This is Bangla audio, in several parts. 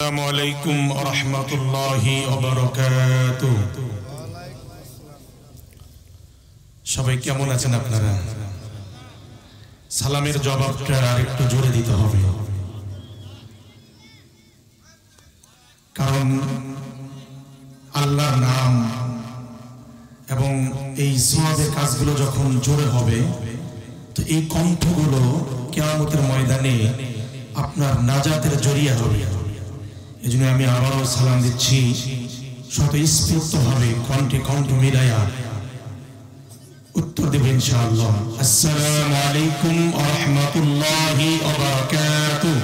আসসালামু আলাইকুম ওয়া রাহমাতুল্লাহি ওয়া বারাকাতুহু। সবাই কেমন আছেন আপনারা? সালামের জবাবটা আরেকটু জোরে দিতে হবে, কারণ আল্লাহর নাম এবং এই সওয়াবের কাজগুলো যখন জোরে হবে তো এই কণ্ঠগুলো কিয়ামতের ময়দানে আপনার নাজাতের জরিয়া হবে। এজন্য আমি আবারও সালাম দিচ্ছি স্বতঃস্ফূর্তভাবে, কণ্ঠে কণ্ঠ মিলায়া উত্তর দেবেন ইনশাআল্লাহ। আসসালামু আলাইকুম ওয়া রাহমাতুল্লাহি ওয়া বারাকাতুহু।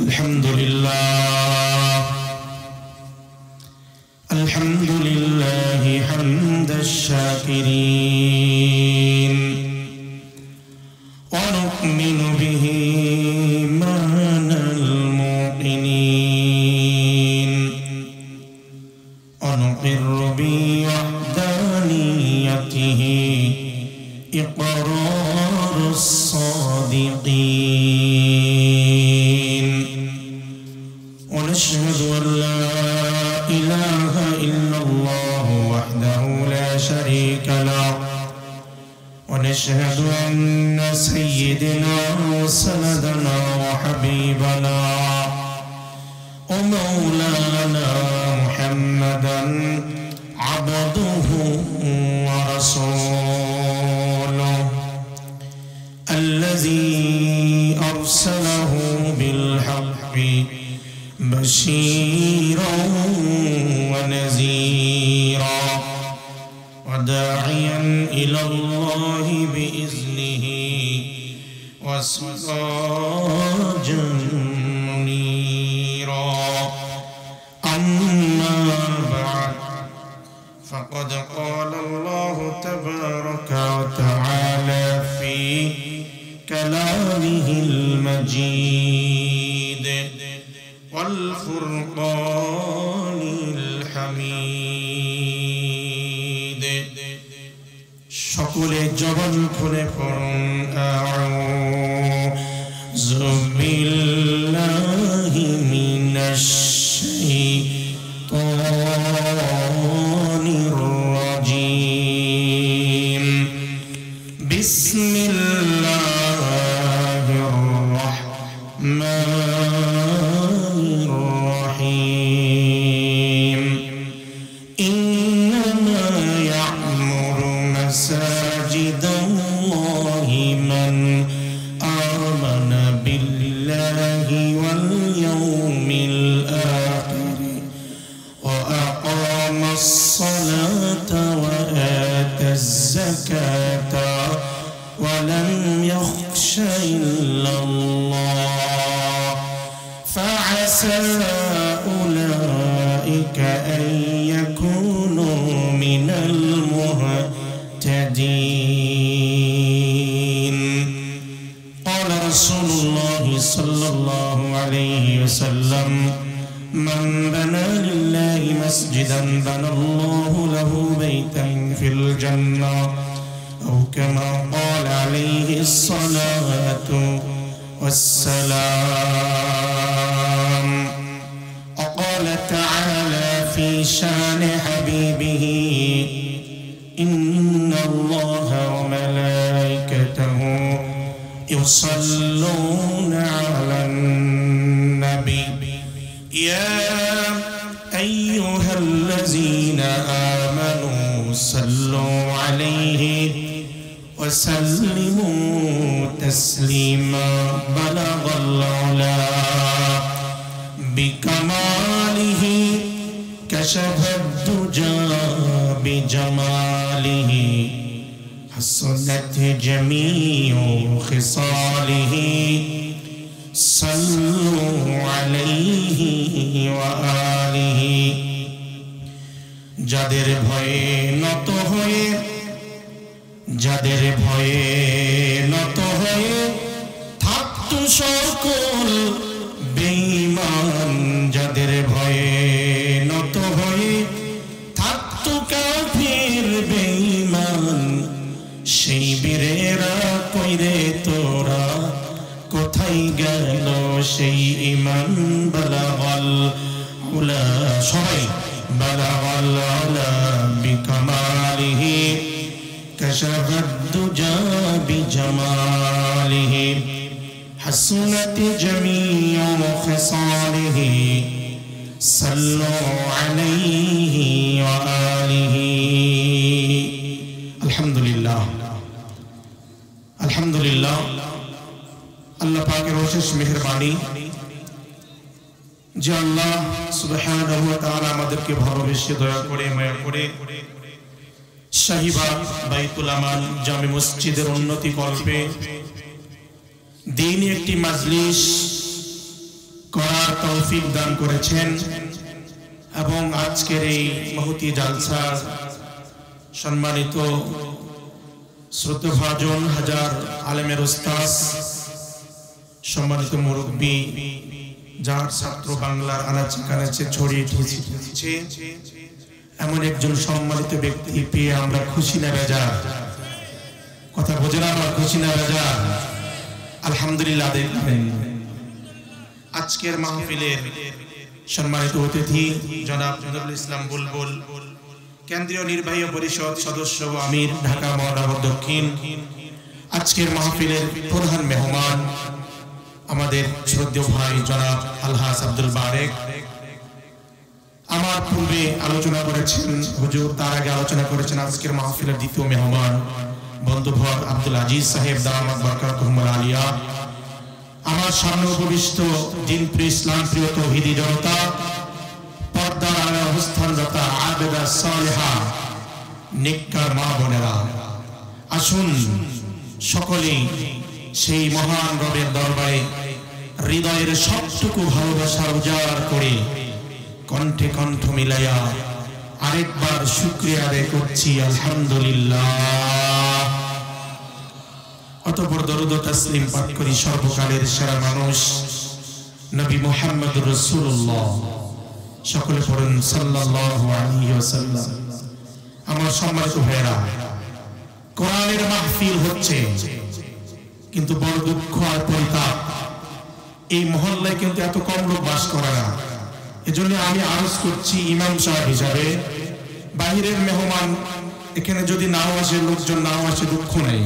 আলহামদুলিল্লাহ আলহামদুলিল্লাহি হামদাশ শাকিরিন ওয়া নু'মিনু বিহি মা'নাল মুকিনিন ওয়া নুকিরু বিওয়াহদানিয়াতিহি ইকরারুস সাদিকিন ওয়া নাশহাদু আন লা ইলাহা ইল্লাল্লাহু ওয়াহদাহু লা শারীকা লাহু ونشهد أن سيدنا وسندنا وحبيبنا ومولانا محمدا عبده ورسوله الذي أرسله بالحق بشيرا ونذيرا وداعيا إلى الله بإذنه وسراجا منيرا. أما بعد فقد قال الله تبارك وتعالى في كلامه المجيد والفرقان الحميد. সকলে জবান খুলে পড়ুন আউযু বিল্লাহি মিনাশ শাইতানির রাজীম। বিসমিল্লাহির রাহমানির রাহিম। ইন্নামা ইয়া'মুরু مساجد الله من آمن بالله واليوم الآخر وأقام الصلاة وآتى الزكاة ولم يخش إلا الله فعسى أولئك أن يكونوا من المهتدين. قال رسول الله صلى الله عليه وسلم من بنى لله مسجدا بنى الله له بيتا في الجنة أو كما قال عليه الصلاة والسلام. وقال تعالى في شان حبيبه إن الله وملائكته يصلون على النبي يا أيها الذين آمنوا صلوا عليه وسلموا تسليما. بلغ العلا بكماله كشف الدجى بجماله حسنت جميع خصاله صلوا عليه وآله. যাদের ভয়ে নত হয়ে যাদের ভয়ে নত হয়ে থাকতো সকল বেঈমান, যাদের ভয়ে নত হয়ে থাকতো কাফির বেঈমান, সেই বীরেরা কইরে তোরা কোথায় গেল সেই ইমান বালাগাল উলা সবাই বালাগাল আলা বিকামালিহি কাশাফাদ দুজা বিজামালিহি হাসনাত জামিউ খিসালিহি সাল্লু আলাইহি ওয়া আলিহি আলহামদুলিল্লাহ আলহামদুলিল্লাহ আল্লাহ পাকের অশেষ মেহেরবানি যে আল্লাহ সুবহানাহু ওয়া তাআলা আমাদেরকে ভালোবেসে দয়া করে মায়া করে শাহীবাগ বাইতুল আমান জামে মসজিদের উন্নতি কল্পে দ্বীনি একটি মাজলিস করার তৌফিক দান করেছেন এবং আজকের এই মহতি জালসা সম্মানিত শ্রদ্ধাভাজন হাজার আলেমের উস্তাদ সম্মানিত মুরব্বী যার ছাত্র বাংলার আনাচে কানাচে ছড়িয়ে ছিটিয়েছে এমন একজন সম্মানিত ব্যক্তি পেয়ে আমরা খুশি না বেজার কথা বোঝেন আমরা খুশি না বেজার আলহামদুলিল্লাহ দেখবেন আজকের মাহফিলের সম্মানিত অতিথি জনাব নজরুল ইসলাম বুলবুল কেন্দ্রীয় নির্বাহী পরিষদ সদস্য ও আমির ঢাকা মহানগর দক্ষিণ আজকের মাহফিলের প্রধান মেহমান আমাদের শ্রদ্ধেয় ভাই জনাব আলহাজ আব্দুল বারেক আমার পূর্বে আলোচনা করেছেন হুজুর তার আগে আলোচনা করেছেন আজকের মাহফিলের দ্বিতীয় মেহমান বন্ধুভর আব্দুল আজিজ সাহেব দামাত বরকাতুহুল আলিয়া আমার সামনে উপবিষ্ট দিনপ্রিয় ইসলাম প্রিয় তৌহিদি জনতা পর্দার আড়ালে অবস্থানরত আবেদা সালেহা নেককার মা বোনেরা আসুন সকলেই সেই মহান রবের দরবারে হৃদয়ের সবটুকু ভালোবাসা উজাড় করে কণ্ঠে কণ্ঠ মিলাইয়া আরেকবার শুকরিয়া আদায় করছি আলহামদুলিল্লাহ অতঃপর দরুদ ও তাসলিম পাঠ করি সর্বকালের সেরা মানুষ নবী মুহাম্মদুর রাসূলুল্লাহ সকলে পড়ুন সাল্লাল্লাহু আলাইহি ওয়াসাল্লাম আমার সম্মানিত ভাইরা কোরআনের মাহফিল হচ্ছে কিন্তু বড় দুঃখ আর পরিতাপ এই মহল্লায় কিন্তু এত কম লোক বাস করে না এজন্য আমি আরজ করছি ইমাম সাহেব হিসাবে বাহিরের মেহমান এখানে যদি নাও আসে লোকজন নাও আসে দুঃখ নাই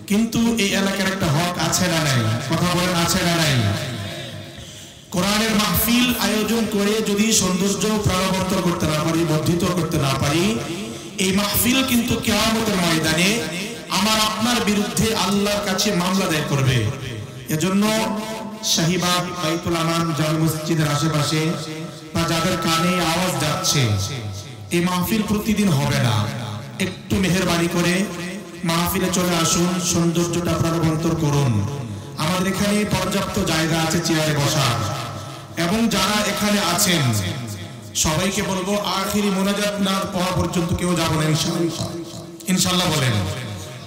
কিন্তু এই এলাকার একটা হক আছে না নাই কথা বলেন আছে না নাই কোরআনের মাহফিল আয়োজন করে যদি সৌন্দর্য প্রাণবর্তন করতে না পারি বর্ধিত করতে না পারি এই মাহফিল কিন্তু কিয়ামতের ময়দানে আমার আপনার বিরুদ্ধে আল্লাহর কাছে মামলা দায়ের করবে এজন্য শাহীবাগ বাইতুল আমান জামে মসজিদের আশেপাশে বা যাদের কানে আওয়াজ যাচ্ছে এই মাহফিল প্রতিদিন হবে না একটু মেহেরবানি করে মাহফিলে চলে আসুন সৌন্দর্যটা প্রাণবন্তর করুন আমাদের এখানে পর্যাপ্ত জায়গা আছে চেয়ারে বসার এবং যারা এখানে আছেন সবাইকে বলবো আখিরি মোনাজাত না পড়া পর্যন্ত কেউ যাব না ইনশাআল্লাহ বলেন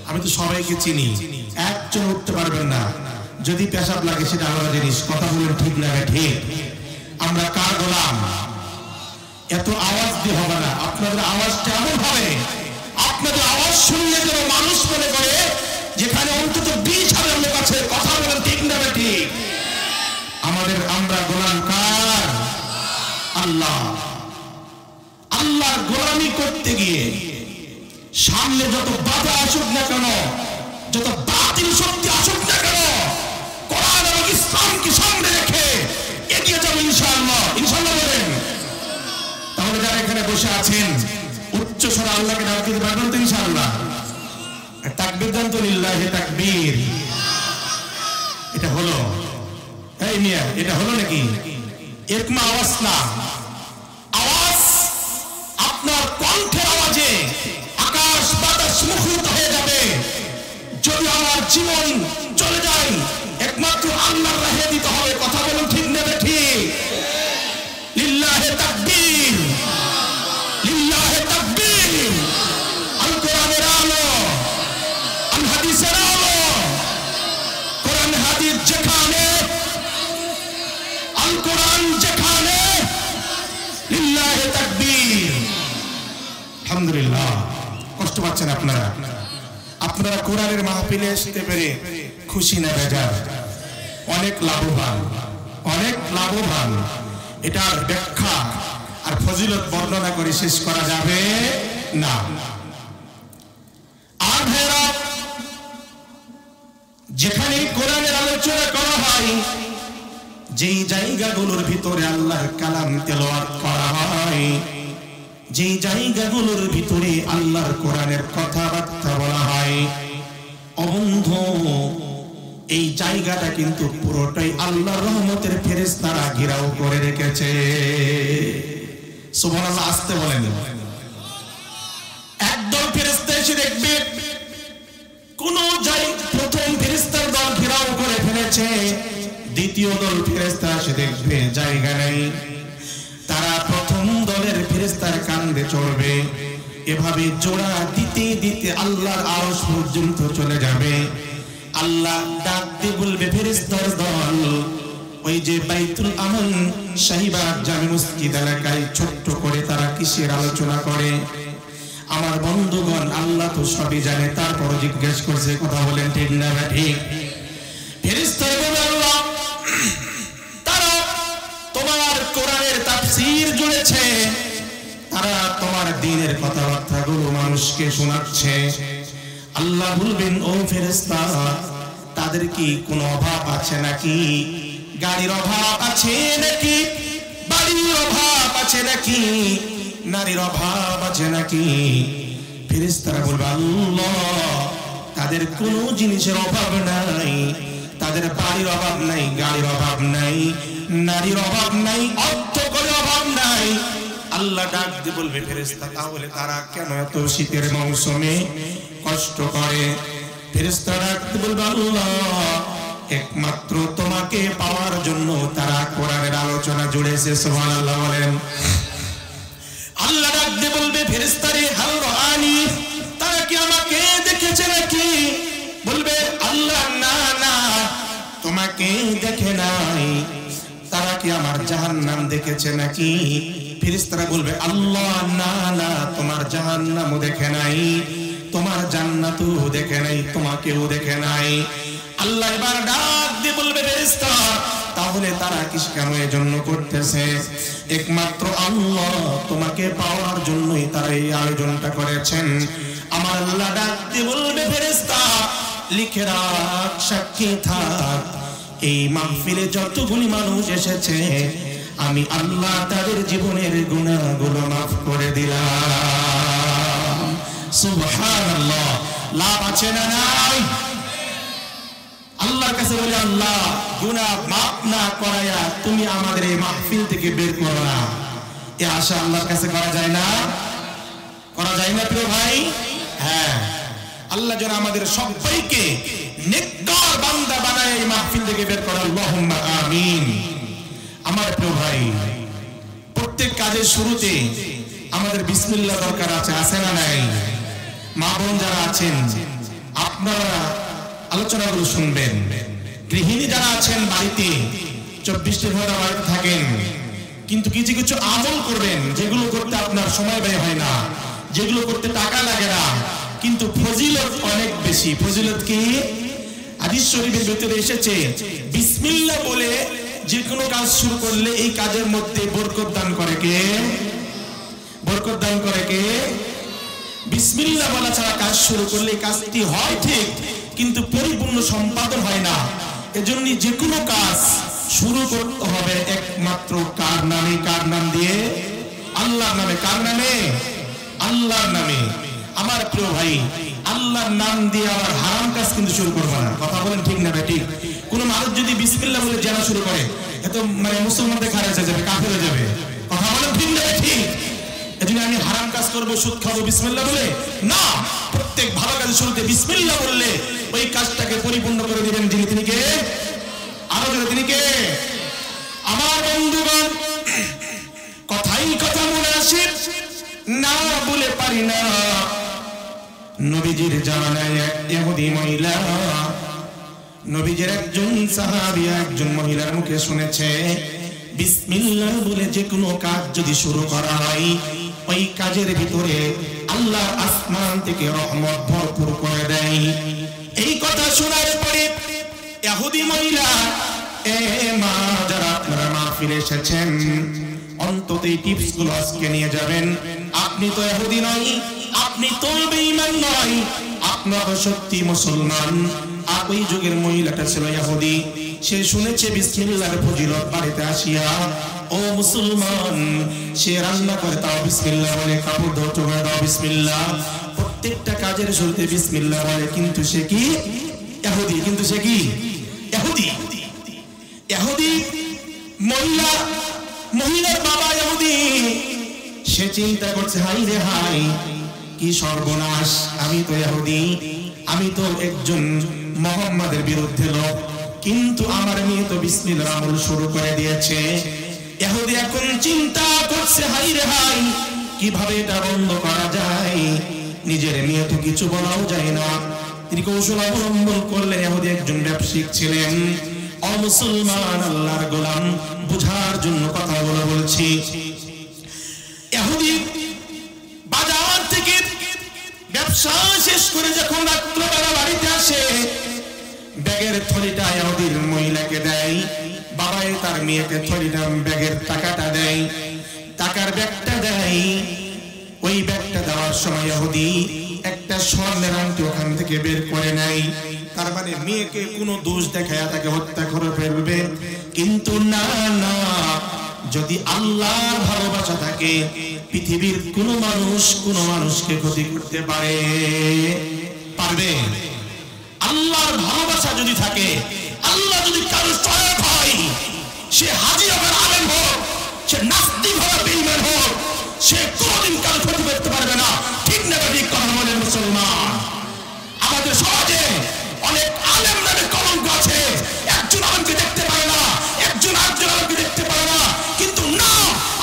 আমি তো সবাইকে চিনি একজন উঠতে পারবেন না যদি পেশাব লাগে সেটা আলাদা জিনিস কথা বলেন ঠিক না ঠিক আমরা কার গোলাম এত আওয়াজ দিয়ে হবে না আপনাদের আওয়াজটা এমন হবে আপনাদের আওয়াজ শুনলে যেন মানুষ মনে করে যেখানে অন্তত 20,000 লোক আছে কথা বলেন ঠিক না ঠিক আমাদের আমরা গোলাম কার আল্লাহ আল্লাহর গোলামি করতে গিয়ে সামনে যত বাধা আসুক না কেন যত বাতিল শক্তি আসুক না কেন কোরআন এবং ইসলামকে সামনে রেখে এগিয়ে যাবো ইনশাআল্লাহ ইনশাআল্লাহ বলেন তাহলে যারা এখানে বসে আছেন উচ্চ স্বরে আল্লাহকে ডাক দিতে পারবেন তো ইনশাআল্লাহ তাকবীর দেন তো লিল্লাহি তাকবীর এটা হলো এই মিয়া এটা হলো নাকি এরকম আওয়াজ না আওয়াজ আপনার কণ্ঠের আওয়াজে আকাশ বাতাস মুখরিত হয়ে যাবে যদি আমার জীবন চলে যায় একমাত্র আল্লাহর রাহে দিতে হবে কথা বলুন ঠিক না ঠিক লিল্লাহি তাকবীর লিল্লাহি তাকবীর আল কোরআনের আলো আল হাদিসের আলো কোরআন হাদিস যেখানে আল কোরআন যেখানে লিল্লাহি তাকবীর আলহামদুলিল্লাহ কষ্ট পাচ্ছেন আপনারা কোরআনের মাহফিলে আসতে পেরে খুশি না বেজার অনেক লাভবান, অনেক লাভবান। এটার ব্যাখ্যা আর ফজিলত বর্ণনা করে শেষ করা যাবে না। আর ভাইরা, যেখানে কোরআনের আলোচনা করা হয়, যেই জায়গাগুলোর ভিতরে আল্লাহর কালাম তেলাওয়াত করা হয়, যেই জায়গাগুলোর ভিতরে আল্লাহর কোরআনের কথাবার্তা বলা হয়, ও বন্ধু, এই জায়গাটা কিন্তু পুরোটাই আল্লাহর রহমতের ফেরেশতারা ঘেরাও করে রেখেছে। সুবহানাল্লাহ, আসতে বলেন। একদল ফেরেশতা এসে দেখবে কোন প্রথম ফেরেশতার দল ঘেরাও করে ফেলেছে, দ্বিতীয় দল ফেরেশতা এসে দেখবে জায়গা নেই, তারা প্রথম দলের ফেরেশতার কাঁধে চড়বে। এভাবে জোড়া দিতে দিতে আল্লাহর আরশ পর্যন্ত চলে যাবে। আল্লাহ ডাক দিয়ে বলবে, ফেরেশতার দল, ওই যে বাইতুল আমান শাহিবাগ জামে মসজিদ এলাকায় ছোট্ট করে তারা কিসের আলোচনা করে? আমার বন্ধুগণ, আল্লাহ তো সবই জানে, তারপরও জিজ্ঞেস করছে, কথা বলেন ঠিক না ঠিক? ফেরেশতারা বলে, আল্লাহ, তারা তোমার কোরআনের তাফসীর জুড়েছে, তারা তোমার দ্বীনের কথাবার্তাগুলো মানুষকে শোনাচ্ছে। আল্লাহ বলবেন, ও ফেরেশতা, তাদের কি কোনো অভাব আছে নাকি? গাড়ির অভাব আছে নাকি? বাড়ির অভাব আছে নাকি? নারীর অভাব আছে নাকি? ফেরেশতারা বলবে, আল্লাহ, তাদের কোনো জিনিসের অভাব নাই, তাদের বাড়ির অভাব নাই, গাড়ির অভাব নাই, নারীর অভাব নাই, অর্থ করে অভাব নাই। আল্লাহ ডাক দিয়ে বলবে, ফেরেশতা, তাহলে তারা কেন এত শীতের মৌসুমে কষ্ট করে? ফেরেশতারা ডাক দিয়ে বলবে, আল্লাহ, একমাত্র তোমাকে পাওয়ার জন্য তারা কোরআনের আলোচনা জুড়েছে। সুবহানাল্লাহ বলেন। আল্লাহ ডাক দিয়ে বলবে, ফেরেশতারে, হাল রাআনি, তারা কি আমাকে দেখেছে নাকি? বলবে, আল্লাহ, না না, তোমাকে দেখে নাই। তারা কি আমার জাহান্নাম দেখেছে নাকি? ফেরেশতারা বলবে, আল্লাহ, না না, তোমার জাহান্নামও দেখে নাই, তোমার জান্নাতও দেখে নাই, তোমাকেও দেখে নাই। আল্লাহ এবার ডাক দিয়ে বলবে, ফেরেশতা, তাহলে তারা কি কেন এজন্য করতেছে? একমাত্র আল্লাহ তোমাকে পাওয়ার জন্যই তারা এই আয়োজনটা করেছেন। আমার আল্লাহ ডাক দিয়ে বলবে, ফেরেশতা, লিখে রাখ, সাক্ষী থাক, এই মাহফিলে যতগুলি মানুষ এসেছে, আমি আল্লাহ তাদের জীবনের গুনাহগুলো মাফ করে দিলাম। সুবহানাল্লাহ। লাভ আছে না নাই? আল্লাহর কাছে বলে, আল্লাহ, গুনাহ মাফ না করায়া তুমি আমাদের এই মাহফিল থেকে বের করো না। এই আশা আল্লাহর কাছে করা যায় না? করা যায় না প্রিয় ভাই? হ্যাঁ, আল্লাহ যেন আমাদের সবাইকে নেককার বান্দা বানায় এই মাহফিল থেকে বের করে। আল্লাহুম্মা আমিন। আমার প্রিয় ভাই, প্রত্যেক কাজের শুরুতে আমাদের বিসমিল্লাহ দরকার আছে, আছে না নাই? মা বোন যারা আছেন, আপনারা আলোচনাগুলো শুনবেন। গৃহিণী যারা আছেন বাড়িতে, 24টি ঘন্টা বাড়িতে থাকেন, কিন্তু কিছু কিছু আমল করবেন যেগুলো করতে আপনার সময় ব্যয় হয় না, যেগুলো করতে টাকা লাগে না, কিন্তু ফজিলত অনেক বেশি। ফজিলত কি? হাদিস শরীফের ভিতরে এসেছে, বিসমিল্লাহ বলে যে কোনো কাজ শুরু করলে এই কাজের মধ্যে বরকত দান করে কে? বরকত দান করে কে? বিসমিল্লাহ বলা ছাড়া কাজ শুরু করলে কাজটি হয় ঠিক, কিন্তু পরিপূর্ণ সম্পাদন হয় না। এজন্য যে কোনো কাজ শুরু করতে হবে একমাত্র কার নামে? কার নাম দিয়ে? আল্লাহর নামে। কার নামে? আল্লাহর নামে। আমার প্রিয় ভাই, আল্লাহর নাম দিয়ে আবার হারাম কাজ কিন্তু শুরু করবো না। কথা বলেন ঠিক না ভাই? ঠিক। কোন মানুষ যদি বিসমিল্লাহ বলে জানা শুরু করে, এত মানে মুসলমানদের খারাপ হয়ে যাবে, কাফের হয়ে যাবে। কথা বলেন ঠিক না ভাই? ঠিক। এজন্য আমি হারাম কাজ করবো, সুদ খাবো বিসমিল্লাহ বলে না। প্রত্যেক ভালো কাজের শুরুতে বিসমিল্লাহ বললে ওই কাজটাকে পরিপূর্ণ করে দিবেন যিনি, তিনি কে? আরো জোরে, তিনি কে? আমার বন্ধুগণ, কথাই কথা মনে আসে না বলে পারি না। নবীজির জামানায় এক ইহুদি মহিলা, নবীজির একজন সাহাবী একজন মহিলার মুখে শুনেছে বিসমিল্লাহ বলে যে কোনো কাজ যদি শুরু করা হয়, ওই কাজের ভিতরে আল্লাহ আসমান থেকে রহমত ভরপুর করে দেয়। এই কথা শোনার পরে ইহুদি মহিলা, এ মা যারা আপনারা মাহফিলে এসেছেন, অন্তত এই টিপস গুলো আজকে নিয়ে যাবেন। আপনি তো ইহুদি নয়, আপনি তো বেঈমান নয়, আপনারা সত্যি মুসলমান। আর ওই যুগের মহিলাটা ছিল ইহুদি, সে শুনেছে বিসমিল্লাহর ফজিলত, বাড়িতে আসিয়া ও মুসলমান সে রান্না করে তাও বিসমিল্লাহ বলে, কাপড় ধোয়া করে দাও বিসমিল্লাহ, প্রত্যেকটা কাজের শুরুতে বিসমিল্লাহ বলে। কিন্তু সে কি ইহুদি, কিন্তু সে কি ইহুদি। ইহুদি মহিলার বাবা ইহুদি, সে চিন্তা করছে হাই রে হাই, কি সর্বনাশ, আমি তো ইহুদি, আমি তো একজন মুহাম্মাদের বিরুদ্ধে লোক, কিন্তু আমার মেয়ে তো বিসমিল্লাহ আমল শুরু করে দিয়েছে। ইহুদি এখন চিন্তা করছে হাই রে হাই, কিভাবে এটা বন্ধ করা যায়, নিজের মেয়ে তো কিছু বলাও যায় না। তিনি কৌশল অবলম্বন করলেন। ইহুদি একজন ব্যবসায়িক ছিলেন। অমুসলমান আল্লাহর গোলাম, বুঝার জন্য কথাগুলো বলছি। ইহুদি বাজার থেকে ব্যবসা শেষ করে যখন রাত্রবেলা বাড়িতে আসে, ব্যাগের থলিটা ইহুদির মহিলাকে দেয়, বাবাই তার মেয়েকে থলিটা ব্যাগের টাকাটা দেয়, টাকার ব্যাগটা দেয়। ওই ব্যাগটা দেওয়ার সময় ইহুদি একটা স্বর্ণের আংটি ওখান থেকে বের করে নেয়। তার মানে মেয়েকে কোনো দোষ দেখায় তাকে হত্যা করে ফেলবে। কিন্তু না না, যদি আল্লাহর ভালোবাসা থাকে, পৃথিবীর কোনো মানুষকে ক্ষতি করতে পারবে? আল্লাহর ভালোবাসা যদি থাকে, আল্লাহ যদি কারো সহায়ক হয়, সে হাজী হবে, আলেম হোক, সে নাস্তিক হবে, বেঈমান হোক, সে কোনোদিন কারো ক্ষতি করতে পারবে না। ঠিক না ঠিক কথা বলেন মুসলমান? আমাদের সমাজে অনেক আলেম নামে কলঙ্ক আছে, একজন আলেমকে দেখতে পারে না, একজন আরেকজন আলেমকে দেখতে পারে না। কিন্তু না,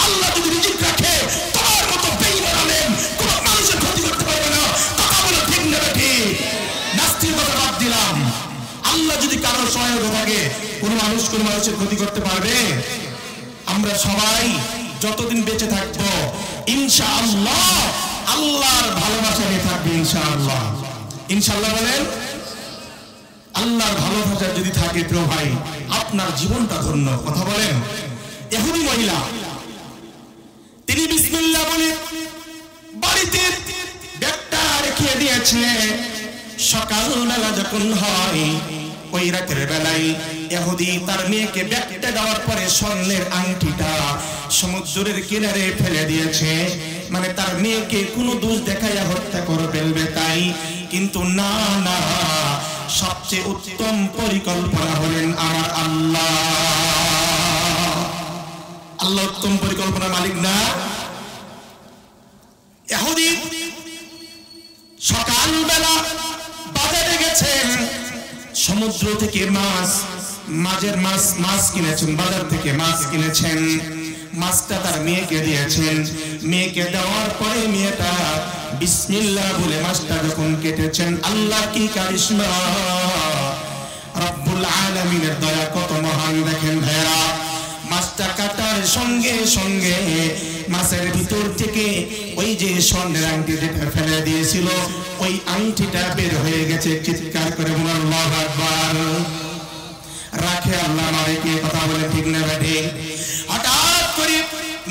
আল্লাহ যদি রিজিক রাখে, তোমার মতো বেঈমান আলেম কোনো মানুষের ক্ষতি করতে পারবে না। কথা বলো ঠিক না ঠিক? নাস্তিক কথা বাদ দিলাম, আল্লাহ যদি কারো সহায়ক থাকে, কোনো মানুষের ক্ষতি করতে পারবে? আমরা সবাই যতদিন বেঁচে থাকবো ইনশাআল্লাহ আল্লাহর ভালোবাসা নিয়ে থাকবে ইনশাআল্লাহ। ইনশাআল্লাহ বলেন। আল্লাহর ভালোবাসা যদি থাকে প্রিয় ভাই, আপনার জীবনটা ধন্য। কথা বলেন। ইহুদি মহিলা, তিনি বিসমিল্লাহ বলে বাড়িতে ব্যাগটা রেখে দিয়েছে। সকালবেলা যখন হয়, ওই রাতের বেলায় ইহুদি তার মেয়েকে ব্যাগটা দেওয়ার পরে স্বর্ণের আংটিটা সমুদ্রের কিনারে ফেলে দিয়েছে, মানে তার মেয়েকে কোনো দোষ দেখাইয়া হত্যা করে ফেলবে তাই। কিন্তু না না, সবচেয়ে উত্তম পরিকল্পনা হলেন আমার আল্লাহ। আল্লাহ উত্তম পরিকল্পনার মালিক না? ইহুদি সকালবেলা বাজারে গেছেন, সমুদ্র থেকে মাছ কিনেছেন, বাজার থেকে মাছ কিনেছেন। মাছটা তার মেয়েকে দিয়েছেন। মেয়েকে দেওয়ার পরে মেয়েটা বিসমিল্লাহ বলে মাছটা যখন কেটেছেন, আল্লাহ কি কারিশমা, রব্বুল আলামিনের দয়া কত মহান দেখেন ভাইরা। মাছটা কাটার সঙ্গে সঙ্গে মাছের ভিতর থেকে ওই যে স্বর্ণের আংটি যেটা ফেলে দিয়েছিল, ওই আংটিটা বের হয়ে গেছে। চিৎকার করে বলুন আল্লাহু আকবার। রাখে আল্লাহ মালিকে, কথা বলে ঠিক না বেঠে? হঠাৎ করে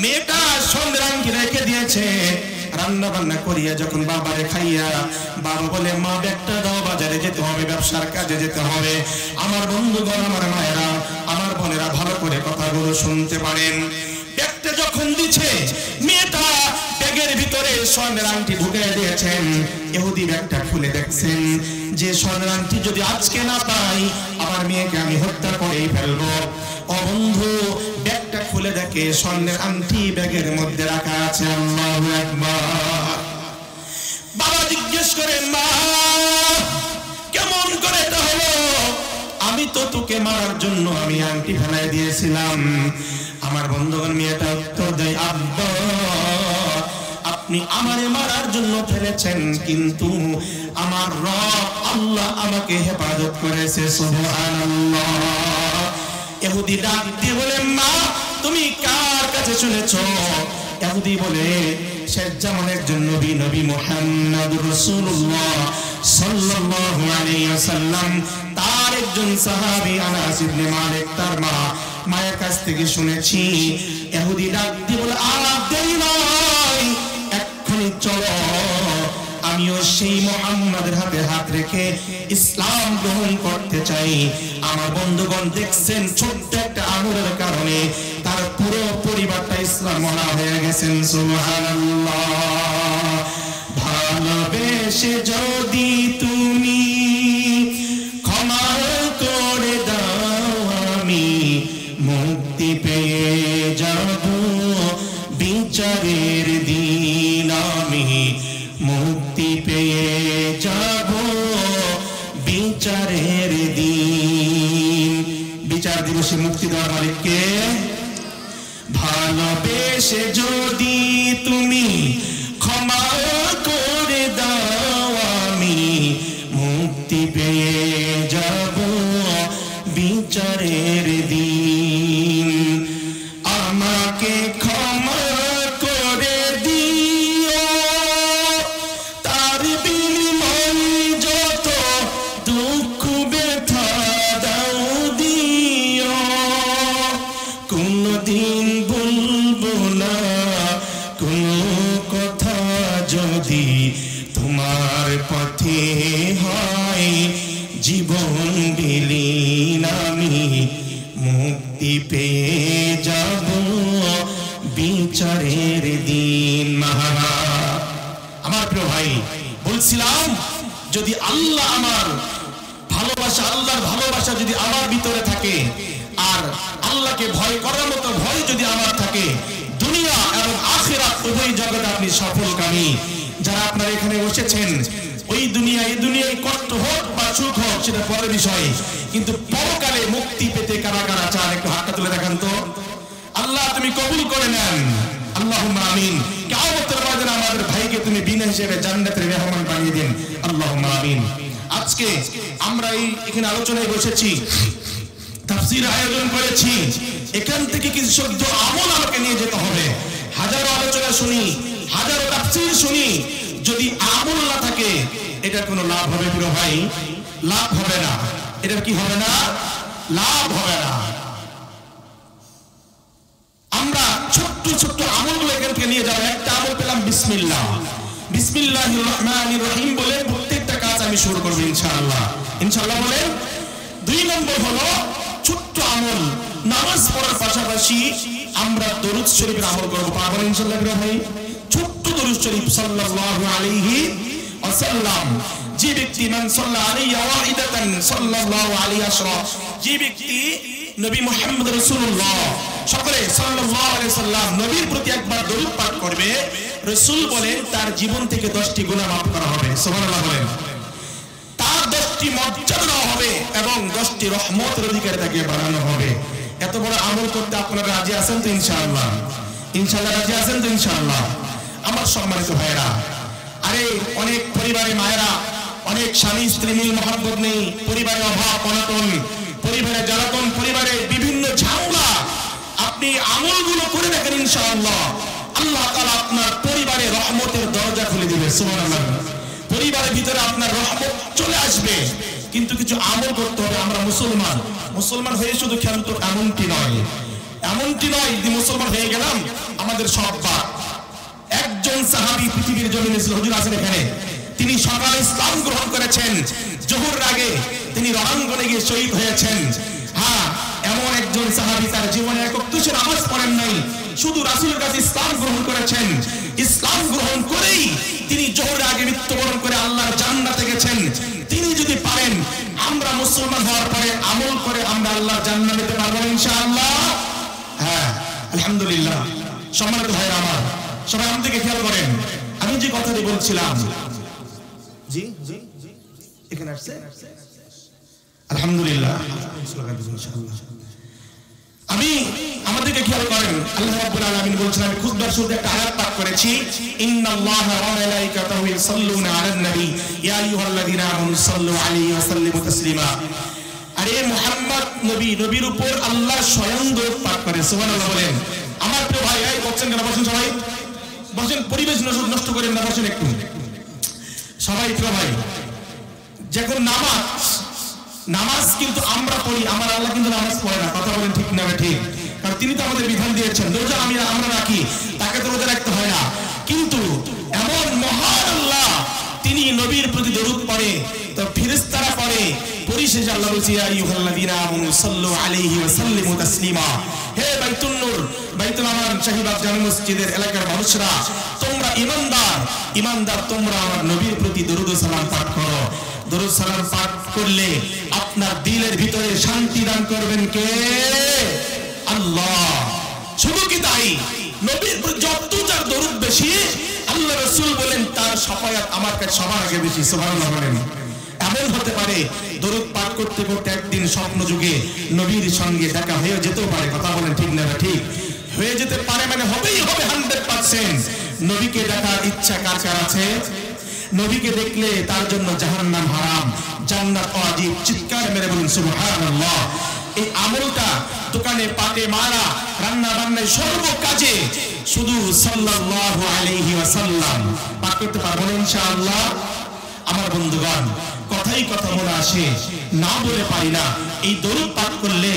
মেয়েটা স্বর্ণের আংটি রেখে দিয়েছে। রান্না বান্না করিয়া যখন বাবারে খাইয়া, বাবা বলে মা ব্যাগটা দাও, বাজারে যেতে হবে, ব্যবসার কাজে যেতে হবে। আমার বন্ধুগণ, আমার মায়েরা, আমার বোনেরা, ভালো করে কথাগুলো শুনতে পারেন। ব্যাগটা যখন দিচ্ছে, মেয়েটা ব্যাগের ভিতরে স্বর্ণের আংটি ঢুকে দিয়েছেন। ইহুদি ব্যাগটা খুলে দেখছেন যে স্বর্ণের আংটি যদি আজকে না পাই, আমার মেয়েকে আমি হত্যা করেই ফেলবো। ও বন্ধু, ব্যাগটা খুলে দেখে স্বর্ণের আংটি ব্যাগের মধ্যে রাখা আছে। আল্লাহু আকবার। বাবা জিজ্ঞেস করে, মা কেমন করে এটা হলো? আমি তো তোকে মারার জন্য আমি আংটি ফেলাই দিয়েছিলাম। আমার বন্ধুগণ, মেয়েটা উত্তর দেয়, আব্বা আপনি আমারে মারার জন্য ফেলেছেন, কিন্তু আমার রব আল্লাহ আমাকে হেফাজত করেছে। সুবহানাল্লাহ। ইহুদি ডাক দিয়ে বলে, মা তুমি কার কাছে শুনেছো? ইহুদি বলে, শেষ জামানের একজন নবী মুহাম্মদুর রাসূলুল্লাহ সাল্লাল্লাহু আলাইহি ওয়াসাল্লাম, তার একজন সাহাবী আনাস ইবনে মালিক তার মায়ের কাছ থেকে শুনেছি, ইহুদি ডাক দিয়ে বলে, আর দেরি নয়, এক্ষুনি চলো, আমিও সেই মুহাম্মাদের হাতে হাত রেখে ইসলাম গ্রহণ করতে চাই। আমার বন্ধুগণ দেখছেন, ছোট্ট একটা আমলের কারণে তার পুরো পরিবারটা ইসলাম ওয়ালা হয়ে গেছেন। সুবহানাল্লাহ। ভালোবেসে যদি তুমি ক্ষমা করে দাও, আমি মুক্তি পেয়ে যাব বিচারের দিন, আমি মুক্তি পেয়ে যাব বিচারের দিন। বিচার দিবসে মুক্তি দেওয়ার মালিককে। ভালোবেসে যদি তুমি ক্ষমা করে দাও, আমি মুক্তি পেয়ে যাব বিচারের দিন। আমাকে ক্ষমা করে দিও, তার বিনিময়ে যত দুঃখ ব্যথা দাও দিও, কোনদিন বলবো না কোনো কথা যদি তোমার পথে হয় জীবন বিলীন, আমি মুক্তি পেয়ে যাব বিচারের দিন। আমার প্রিয় ভাই, বলছিলাম যদি আল্লাহ আমার ভালোবাসা, আল্লাহর ভালোবাসা যদি আমার ভিতরে থাকে, আর আল্লাহকে ভয় করার মতো ভয় যদি আমার থাকে, দুনিয়া এবং আখিরাত উভয় জগতে আপনি সফলকামী। যারা আপনারা এখানে বসেছেন, ওই দুনিয়া এই দুনিয়ায় কষ্ট হোক বা সুখ হোক সেটা পরের বিষয়, কিন্তু পরকালে মুক্তি পেতে কারা কারা চান একটু হাতটা তুলে দেখান তো। আল্লাহ তুমি কবুল করে নেন, আল্লাহুম্মা আমিন। কিয়ামতের ময়দানে আমাদের ভাইকে তুমি বিনা হিসেবে জান্নাতের মেহমান বানিয়ে দিন, আল্লাহুম্মা আমিন। আজকে আমরা এখানে আলোচনায় বসেছি, তাফসীর আয়োজন করেছি, এখান থেকে কিছু শুদ্ধ আমল আমাকে নিয়ে যেতে হবে। হাজারো আলোচনা শুনি, হাজারো তাফসীর শুনি, যদি আমল না থাকে এটা কোনো লাভ হবে প্রিয় ভাই? লাভ হবে না। এটা কি হবে না? লাভ হবে না। আমরা ছোট্ট ছোট্ট আমলগুলো এখান থেকে নিয়ে যাবো। একটা আমল পেলাম বিসমিল্লাহ, বিসমিল্লাহির রহমানির রহিম বলে প্রত্যেকটা কাজ আমি শুরু করব ইনশাআল্লাহ। ইনশাআল্লাহ বলে। 2 নম্বর হলো ছোট্ট আমল, নামাজ পড়ার পাশাপাশি আমরা দরুদ শরীফের আমল করব। পারবেন ইনশাআল্লাহ ভাই? ছোট্ট দরুদ শরীফ সাল্লাল্লাহু আলাইহি ওয়াসাল্লাম, যে ব্যক্তি মান সাল্লা আলাইহি ওয়াহিদাতান সাল্লাল্লাহু আলাইহি আশরা, যে ব্যক্তি নবী মুহাম্মদ রাসূলুল্লাহ সকলে সাল্লাল্লাহু আলাইহি সাল্লাম নবীর প্রতি একবার দরুদ পাঠ করবে, রাসূল বলেন তার জীবন থেকে 10টি গুনাহ মাফ করা হবে। সুবহানাল্লাহ বলেন। তার 10টি মর্যাদা দেওয়া হবে এবং 10টি রহমতের অধিকারী তাকে বানানো হবে। এত বড় আমল করতে আপনারা রাজি আছেন তো ইনশাআল্লাহ? ইনশাআল্লাহ রাজি আছেন তো ইনশাআল্লাহ? আমার সম্মানিত ভাইরা, আরে অনেক পরিবারে মায়েরা, অনেক স্বামী স্ত্রী মিল মহব্বত নেই, পরিবারে অভাব অনটন, পরিবারে জ্বালাতন, পরিবারে বিভিন্ন ঝামেলা। আপনি আমলগুলো করে দেখেন ইনশাআল্লাহ, আল্লাহ তাআলা আপনার পরিবারে রহমতের দরজা খুলে দিবে। সুবহানাল্লাহ। পরিবারের ভিতরে আপনার রহমত চলে আসবে, কিন্তু কিছু আমল করতে হবে। আমরা মুসলমান, মুসলমান হয়ে শুধু ক্ষান্ত এমনটি নয়, এমনটি নয় যে মুসলমান হয়ে গেলাম আমাদের সব বাদ। একজন সাহাবী পৃথিবীর জমিনে ছিল, হুজুর আছেন এখানে, তিনি সকালে ইসলাম গ্রহণ করেছেন, জোহরের আগে তিনি রণাঙ্গনে গিয়ে শহীদ হয়েছেন। হ্যাঁ, এমন একজন সাহাবী তার জীবনে এক ওয়াক্ত নামাজ পড়েন নাই, শুধু রাসূলের কাছে ইসলাম গ্রহণ করেছেন। ইসলাম গ্রহণ করেই তিনি জোহরের আগে মৃত্যুবরণ করে আল্লাহর জান্নাতে গেছেন। তিনি যদি পারেন, আমরা মুসলমান হওয়ার পরে আমল করে আমরা আল্লাহর জান্নাত পেতে পারবো ইনশাআল্লাহ। হ্যাঁ, আলহামদুলিল্লাহ। সম্মানিত ভাইরা আমার, সবাই আমার দিকে খেয়াল করেন। আমি যে কথাটি বলছিলাম, জি জি এখানে আসছে, আলহামদুলিল্লাহ। আমি আমাদেরকে খেয়াল করেন, আল্লাহ রাব্বুল আলামিন বলছেন, আমি খুতবার শুরুতে একটা আয়াত পাঠ করেছি, ইন্নাল্লাহা ওয়া মালাইকাতাহু ইউসাল্লুনা আলান নবী ইয়া আইয়ুহাল্লাযীনা আমানু সাল্লু আলাইহি ওয়া সাল্লিমু তাসলিমা। আরে মুহাম্মদ নবী, নবীর উপর আল্লাহ স্বয়ং দরুদ পাঠ করে। সুবহানাল্লাহ বলেন। আমার প্রিয় ভাই, এই বলছেন কেন? বসেন সবাই, বসেন, পরিবেশ নষ্ট করেন না, বসেন একটু সবাই। প্রিয় ভাই, যখন নামাজ কিন্তু আমরা পড়ি, আমার আল্লাহ কিন্তু নামাজ পড়ে না। কথা বলেন ঠিক না ঠিক? কারণ তিনি তো আমাদের বিধান দিয়েছেন, রোজা আমরা রাখি, তাকে তো রোজা রাখতে হয় না। কিন্তু এমন মহান আল্লাহ, তিনি নবীর প্রতি দরুদ পড়ে, তো ফেরেশতারা পড়ে, পরিশেষে আল্লাহ বলছে ইয়া আইয়ুহাল্লাযীনা আমানু সাল্লু আলাইহি ওয়া সাল্লিমু তাসলিমা। হে বাইতুন নূর, বাইতুল আমান, শাহীবাগ জামে মসজিদের এলাকার মানুষরা, তোমরা ইমানদার তোমরা আমার নবীর প্রতি দরুদ ও সালাম পাঠ করো। দরুদ সালাম পাঠ করলে আপনার দিলের ভিতরে শান্তি দান করবেন কে? আল্লাহ। শুধু কি তাই, নবীর প্রতি যত যার দরুদ বেশি, আল্লাহ রাসূল বলেন তার শাফায়াত আমার কাছে সবার আগে বেশি। সুবহানাল্লাহ বলেন। এমন হতে পারে দরুদ পাঠ করতে করতে একদিন স্বপ্ন যুগে নবীর সঙ্গে দেখা হয়ে যেতেও পারে। কথা বলেন ঠিক না ঠিক? হয়ে যেতে পারে, মানে হবেই হবে 100%। নবীকে দেখার ইচ্ছা কার কার আছে? নবীকে দেখলে তার জন্য জাহান্নাম হারাম, জান্নাত ওয়াজিব। চিৎকার মেরে বলুন সুবহানাল্লাহ। এই আমলটা দোকানে পাটে মারা, রান্না বান্নায়, সর্ব কাজে শুধু সাল্লাল্লাহু আলাইহি ওয়াসাল্লাম পাঠ করতে পারবো না ইনশাআল্লাহ। আমার বন্ধুগণ, কথাই কথা মনে আসে, না বলে পারি না। এই দরুদ পাঠ করলে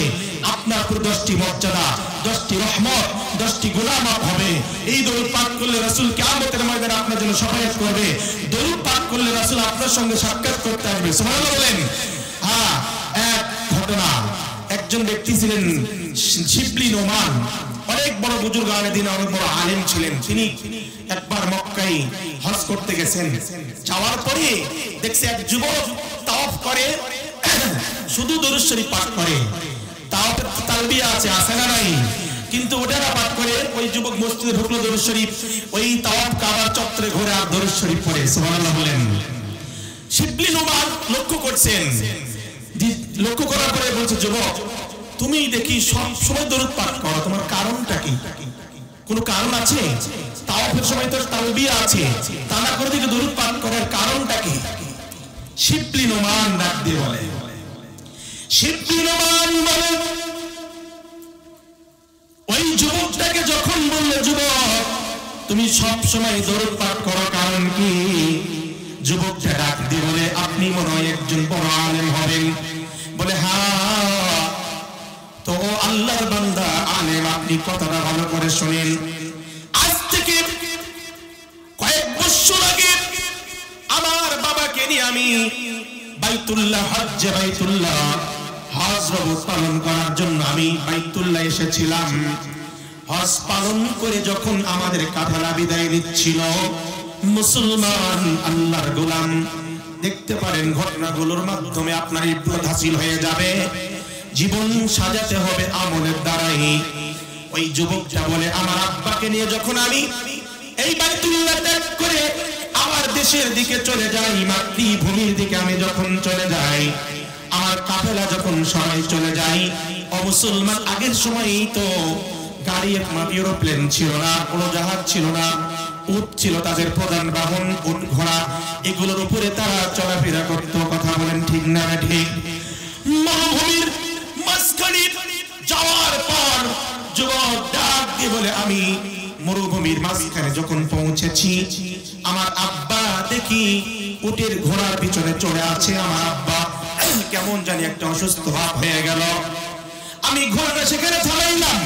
আপনার উপর 10টি মর্যাদা, 10টি রহমত, 10টি গুনাহ হবে। এই দরুদ পাঠ করলে রাসূল কিয়ামতের ময়দানে আপনার জন্য শাফায়াত করবে। দরুদ পাঠ করলে রাসূল আপনার সঙ্গে সাক্ষাৎ করতে আসবে। সুবহানাল্লাহ বলেন। হ্যাঁ, এক ঘটনা, একজন ব্যক্তি ছিলেন শিবলি নোমান, অনেক বড় বুজুর্গ, দিনে অনেক বড় আলেম ছিলেন। তিনি একবার মক্কায় হজ করতে গেছেন। যাওয়ার পরে দেখছে এক যুবক তাওয়াফ করে, শুধু দরুদ শরীফ পাঠ করে। তাওয়াফের তালবিয়া আছে না নাই? কিন্তু ওটা না পাঠ করে। ওই যুবক মসজিদে ঢুকলো, দরুদ শরীফ, ওই তাওয়াফ কাবার চত্বরে ঘুরে আর দরুদ শরীফ পড়ে। সুবহানাল্লাহ বলেন। শিবলি নোমান লক্ষ্য করছেন, লক্ষ্য করার পরে বলছে, যুবক তুমি দেখি সব সময় দরুদ পাঠ করো, তোমার কারণটা কি? কোনো কারণ আছে? তাওয়াফের সময় তো তালবিয়া আছে, তা না করে দিকে দরুদ পাঠ করার কারণটা কি? শিবলি নোমান ডাক দিয়ে বলে, শিবলি নোমান বলে, ওই যুবকটাকে যখন বললে, যুবক তুমি সব সময় দরুদ পাঠ করো, কারণ কি? যুবকটা ডাক দিয়ে বলে, আপনি মনে হয় একজন বড় আলেম হবেন। বলে, হ্যাঁ। তো আল্লাহর বান্দা আলেম, আপনি কথাটা ভালো করে শুনেন। আজ থেকে কয়েক বছর আগে আমার বাবাকে নিয়ে আমি বাইতুল্লাহ হজ পালন করার জন্য আমি বাইতুল্লাহ এসেছিলাম। হজ পালন করে যখন আমাদের কাফেলা বিদায় নিচ্ছিল, মুসলমান আল্লাহর গোলাম, দেখতে পারেন ঘটনাগুলোর মাধ্যমে আপনার ইবরাত হাসিল হয়ে যাবে। জীবন সাজাতে হবে আমলের দ্বারাই। ওই যুবকটা বলে, আমার আব্বাকে নিয়ে যখন আমি এই বাইতুল্লাহ ত্যাগ করে আমার দেশের দিকে চলে যাই, মাতৃভূমির দিকে আমি যখন চলে যাই, আমার কাফেলা যখন সবাই চলে যাই, অমুসলমান, আগের সময়ই তো গাড়ি, এরোপ্লেন ছিল না, কোনো জাহাজ ছিল না, উট ছিল তাদের প্রধান বাহন, উট ঘোড়া, এগুলোর উপরে তারা চলাফেরা করতো। কথা বলেন ঠিক না ঠিক? মরুভূমির মাঝখানে যাওয়ার পর যুবক ডাক দিয়ে বলে, আমি মরুভূমির মাঝখানে যখন পৌঁছেছি, আমার আব্বা দেখি উটের ঘোড়ার পিছনে চড়ে আছে। আমার আব্বা কেমন জানি একটা অসুস্থ ভাব হয়ে গেল। আমি ঘোড়াটা সেখানে থামাইলাম,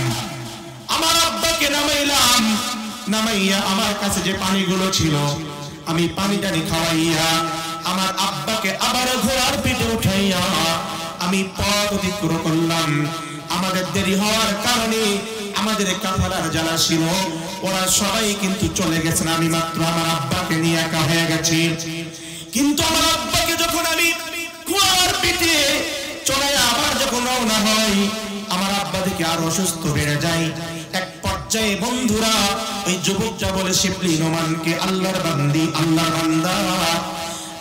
আমার আব্বাকে নামাইলাম, নামাইয়া আমার কাছে যে পানিগুলো ছিল আমি পানি টানি খাওয়াইয়া আমার আব্বাকে আবার ঘোড়ার পিঠে উঠাইয়া আমি পথ অতিক্রম করলাম। আমাদের দেরি হওয়ার কারণে আমাদের কাফেলার যারা ছিল ওরা সবাই কিন্তু চলে গেছেন, আমি মাত্র আমার আব্বাকে নিয়ে একা হয়ে গেছি। কিন্তু আমার আব্বাকে যখন আমি ঘোড়ার পিঠে চলে আবার যখন রওনা হয়, আমার আব্বা দেখে আরো অসুস্থ বেড়ে যায়। এক পর্যায়ে বন্ধুরা, ওই যুবকটা বলে, শিবলি নোমানকে, আল্লাহর বান্দি, আল্লাহর বান্দা,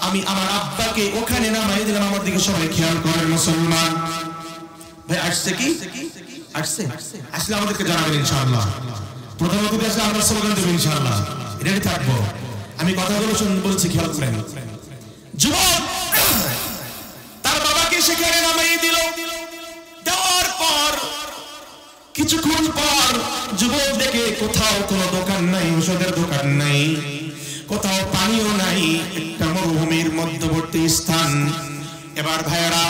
আমি আমার আব্বাকে ওখানে নামাই দিলাম। আমার দিকে সবাই খেয়াল করেন মুসলমান ভাই, আসছে কি? আসলে আমাদেরকে জানাবেন ইনশাআল্লাহ। প্রথম অতিথি আসলে আমরা স্লোগান দেব ইনশাআল্লাহ, রেডি থাকবো। আমি কথাগুলো বলছি, খেয়াল করেন। যুবক তার বাবাকে সেখানে নামাই দিল। দেওয়ার পর কিছুক্ষণ পর যুবক দেখে কোথাও কোনো দোকান নাই, ওষুধের দোকান নাই, কোথাও পানিও নাই, একটা মরুভূমির মধ্যবর্তী স্থান। এবার ভাইয়েরা,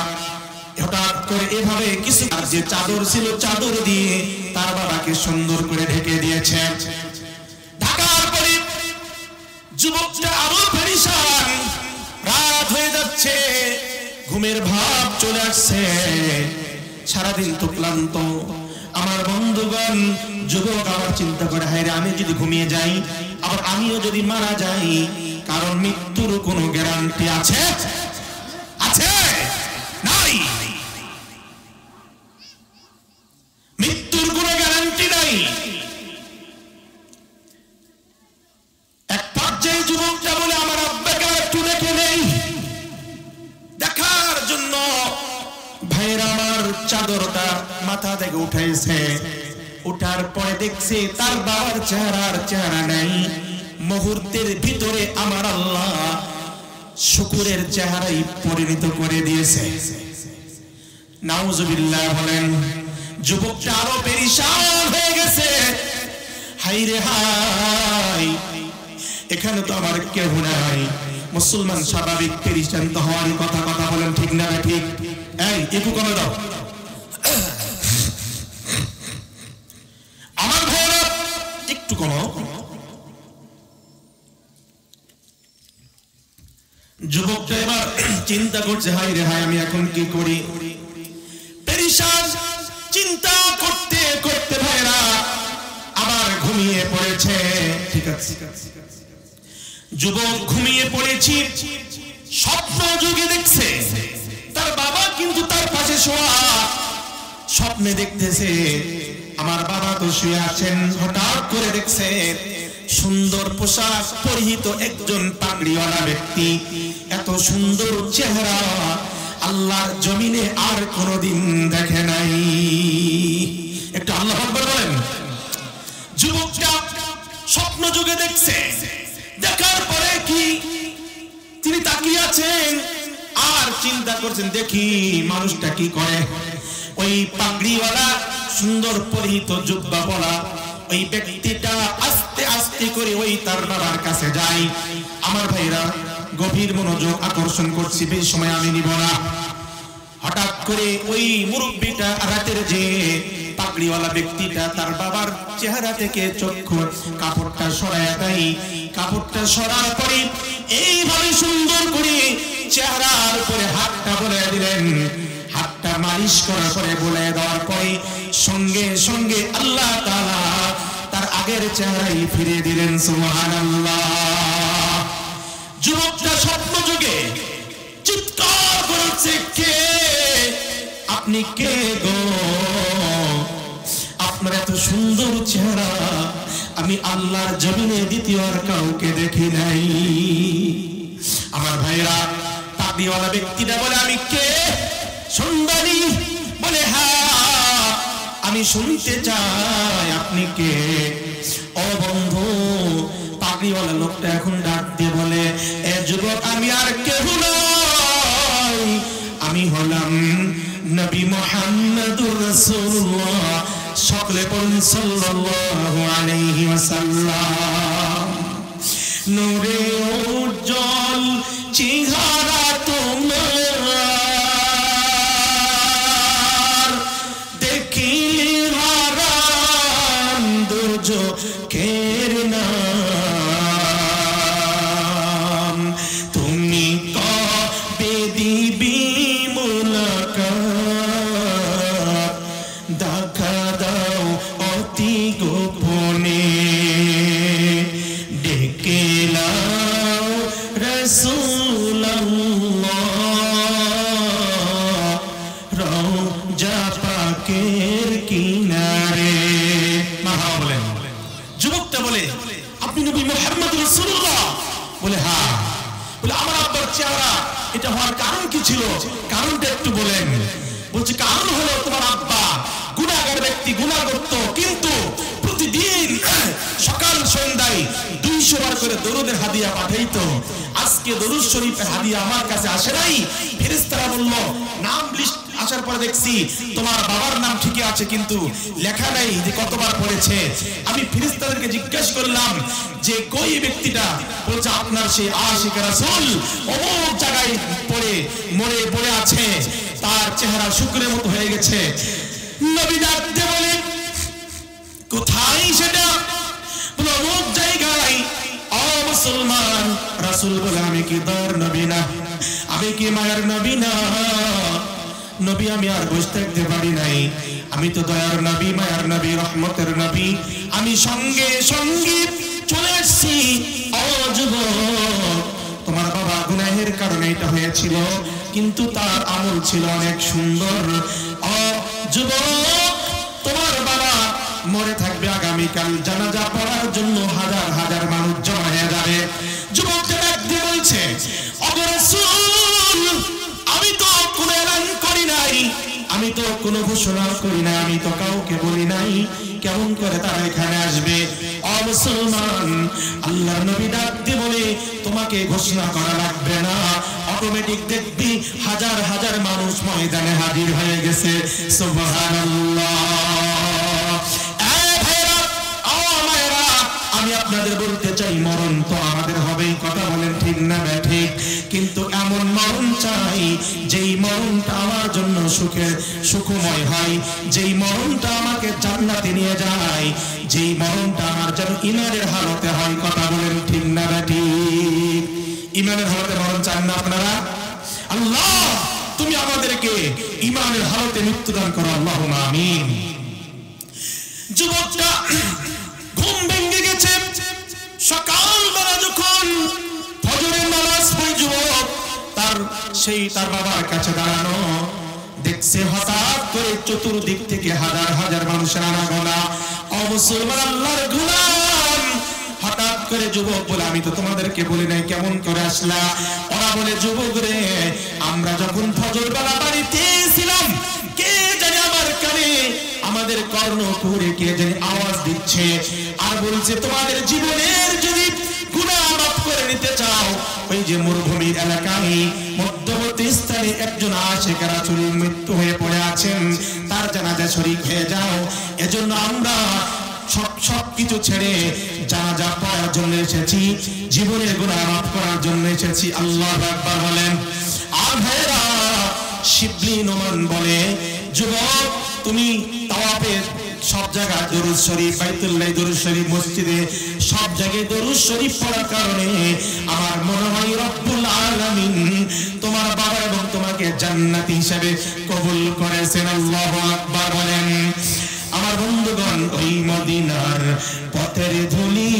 হঠাৎ করে এভাবে কিছু যে চাদর ছিল চাদর দিয়ে তার বাবাকে সুন্দর করে ঢেকে দিয়েছে। ঢাকার পরে যুবকটা আরো পেরেশান, রাত হয়ে যাচ্ছে, ঘুমের ভাব চলে আসছে, সারাদিন তো ক্লান্ত। আমার বন্ধুগণ, যুবক আবার চিন্তা করে, হায় রে, আমি যদি ঘুমিয়ে যাই, আবার আমিও যদি মারা যাই, কারণ মৃত্যুর কোনো গ্যারান্টি আছে? আছে? নাই। মৃত্যুর কোনো গ্যারান্টি নাই। এক পর্যায়ে যুবকটা বলে, আমার আব্বাকে একটু দেখে নেই। দেখার জন্য ভাইয়েরা আমার চাদরটা মাথা থেকে উঠাইছে। উঠার পরে দেখছে তার বাবার চেহারা নাই। মুহূর্তের ভিতরে আমার আল্লাহ শুকুরের চেহারাই পরিণত করে দিয়েছে। নাউজুবিল্লাহ বলেন। যুবকটা আরো পেরেশান হয়ে গেছে, হাই রে হাই, এখানে তো আমার কেউ নাই। মুসলমান স্বাভাবিক পেরেশান তো হওয়ার কথা বলেন, ঠিক না? ঠিক। এই একটু কমে দাও আমার ভাইরা, একটু কমাও। যুবকটা এবার চিন্তা করছে, হাই রে হাই, আমি এখন কি করি? পেরেশান চিন্তা করতে করতে ভাইরা আবার ঘুমিয়ে পড়েছে। ঠিক আছে, যুবক ঘুমিয়ে পড়েছি, স্বপ্ন যুগে দেখছে তার বাবা কিন্তু তার পাশে শোয়া। স্বপ্নে দেখতেছে আমার বাবা তো শুয়ে আছেন। হঠাৎ করে দেখছে সুন্দর পোশাক পরিহিত একজন পাগড়িওয়ালা ব্যক্তি, এত সুন্দর চেহারা আল্লাহর জমিনে আর কোনদিন দেখে নাই। একটু আল্লাহু আকবার বলেন। যুবকটা স্বপ্ন যুগে দেখছে, দেখার পরে কি তিনি তাকিয়ে আছেন আর চিন্তা করছেন, দেখি মানুষটা কি করে। ওই পাগড়িওয়ালা সুন্দর পরিহিত জুব্বা পরা ওই ব্যক্তিটা আস্তে আস্তে করে ওই তার বাবার কাছে যায়। আমার ভাইরা, গভীর মনোযোগ আকর্ষণ করছি, বেশি সময় আমি নিব না। হঠাৎ করে ওই মুরব্বিটা রাতের যে পাগড়িওয়ালা ব্যক্তিটা তার বাবার চেহারা থেকে চক্ষু কাপড়টা সরায় দেয়। কাপড়টা সরার পরে এইভাবে সুন্দর করে চেহারার উপরে হাতটা বুলিয়ে দিলেন। হাতটা মালিশ করার পরে বুলিয়ে দেওয়ার পরে সঙ্গে সঙ্গে আল্লাহ তাআলা তার আগের চেহারাই ফিরিয়ে দিলেন। সুবহানাল্লাহ। যুবকটা স্বপ্ন যুগে চিৎকার করেছে, কে আপনি? কে গো? আপনার এত সুন্দর চেহারা আমি আল্লাহর জমিনে দ্বিতীয় আর কাউকে দেখি নাই। আমার ভাইরা, পাগড়িওয়ালা ব্যক্তিটা বলে, আমি কে? সুন্দরী বলে, হ্যাঁ আমি শুনতে চাই, আপনি কে? ও বন্ধু, পাগড়িওয়ালা লোকটা এখন ডাক দিয়ে বলে, এ যুবক, আমি আর কেউ নই, আমি হলাম নবী মুহাম্মদুর রাসূলুল্লাহ। সকলে বলুন সাল্লাল্লাহু আলাইহি ওয়াসাল্লাম। নূরে উজ্জ্বল চেহারা তোমার, দেখিলে হারান দুর্যোগের নাম। তুমি কবে দিবি মুলাকাত, দেখা দাও অতি গোপনে, ডেকে লাও রাসূলুল্লাহ রওজা পাকের কিনারে। মাহা বলেন। যুবকটা বলে, আপনি নবী মুহাম্মদ রাসূলুল্লাহ? বলে, হ্যাঁ। বলে, আমার আব্বার চেহারা এটা হওয়ার কারণ কি ছিল? কারণটা একটু বলেন। বলছে, কারণ হলো তোমার আব্বা গুনাহগার ব্যক্তি, গুনাহ করত, কিন্তু প্রতিদিন সকাল সন্ধ্যায় 200 বার করে দরুদের হাদিয়া পাঠাইতো। আজকে দরুদ শরীফের হাদিয়া আমার কাছে আসে নাই। ফেরেশতারা বলল, নাম লিস্ট আসার পরে দেখছি তোমার বাবার নাম ঠিকই আছে, কিন্তু লেখা নাই যে কতবার পড়েছে। আমি ফেরেশতাদেরকে জিজ্ঞাসা করলাম যে কই ব্যক্তিটা? বলছে, আপনার সেই আশিক রাসূল অমুক জায়গায় পড়ে মরে পড়ে আছে। তার চেহারা শুকরের মতো হয়ে গেছে। নবী ডাকতে বলে, কোথায় সেটা? বলে অমুক জায়গায়। ও মুসলমান, রাসূল বলে, আমি কি দয়ার নবী না? আমি কি মায়ের নবী না? নবী, আমি আর বসে থাকতে পারি নাই, আমি তো দয়ার নবী, মায়ার নবী, রহমতের নবী, আমি সঙ্গে সঙ্গে চলে এসেছি। ও যুবক, তোমার বাবা গুনাহের কারণে এটা হয়েছিল, কিন্তু তার আমল ছিল অনেক সুন্দর। ও যুবক, তোমার বাবা মরে থাকবে, আগামীকাল জানাজা পড়ার জন্য হাজার হাজার মানুষ জমা হয়ে যাবে। যুবকটা ডাকতে বলছে, ও রাসূল, আমি তো কোনো এলান করি নাই, আমি তো কোনো ঘোষণা করি না, আমি তো কাউকে বলি নাই, কেমন করে তারা এখানে আসবে? ও মুসলমান, আল্লাহর নবী ডাকতে বলে, তোমাকে ঘোষণা করা লাগবে না, অটোমেটিক দেখবি হাজার হাজার মানুষ ময়দানে হাজির হয়ে গেছে। সুবহানাল্লাহ। আমি আপনাদের বলতে চাই, মরণ তো আমাদের হবেই, কথা বলেন ঠিক না ঠিক? কিন্তু এমন মরণ চাই যেই মরণটা আমার জন্য সুখময় হয়, যেই মরণটা আমাকে জান্নাতে নিয়ে যায়, যেই মরণটা আমার যেন ইমানের হালতে হয়, কথা বলেন ঠিক না ঠিক? ইমানের হালতে মরণ চান না আপনারা? আল্লাহ, তুমি আমাদেরকে ইমানের হালতে মৃত্যুদান করো, আল্লাহুম্মা আমিন। যুবকটা ঘুম ভেঙে গেছে। সকালবেলা যখন ফজরের নামাজ পড়ে যুবক তার বাবার কাছে দাঁড়ানো, দেখছে হঠাৎ করে চতুর্দিক থেকে হাজার হাজার মানুষের আনাগোনা। ও মুসলমান, আল্লাহর গোলাম, হঠাৎ করে যুবক বলে, আমি তো তোমাদেরকে বলি নাই, কেমন করে আসলা? ওরা বলে, যুবক রে, আমরা যখন ফজর বেলা বাড়িতে ছিলাম, কে জানে আমার কানে, আমাদের কর্ণকুহরে কে জানি আওয়াজ দিচ্ছে আর বলছে, তোমাদের জীবনের যদি গুনাহ মাফ করে নিতে চাও, ওই যে মরুভূমির এলাকায় মধ্যবর্তী স্থানে একজন আশিক রাসূলের মৃত্যু হয়ে পড়ে আছেন, তার জানাজা শরীক হয়ে যাও। এজন্য আমরা সব কিছু ছেড়ে জানাজা পড়ার জন্য এসেছি, জীবনের গুনাহ মাফ করার জন্য এসেছি। আল্লাহু আকবার বলেন। আর ভাইরা, শিবলি নোমান বলে, যুবক, তুমি তাওয়াফের সব জায়গায় দরুদ শরীফ, বাইতুল্লাহ দরুদ শরীফ, মসজিদে সব জায়গায় দরুদ শরীফ পড়ার কারণে আমার মনে হয় রব্বুল আলামিন তোমার বাবা এবং তোমাকে জান্নাতি হিসেবে কবুল করেছেন। আল্লাহু আকবার বলেন। আমার বন্ধুগণ, ওই মদিনার পথের ধুলি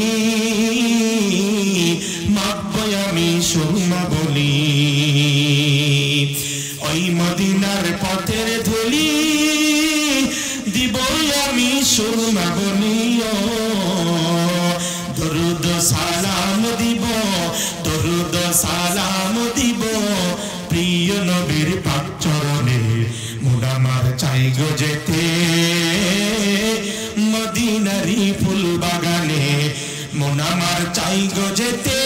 মাখবই আমি সুরমা বলি, ওই মদিনার পথের ধুলি দিবই আমি সুরমা বলি, দরুদ সালাম দিব, দরুদ সালাম দিব প্রিয় নবীর পাক চরণে, মন আমার চাই গো যেতে মদিনারি ফুল বাগানে, মন আমার চাই গো যেতে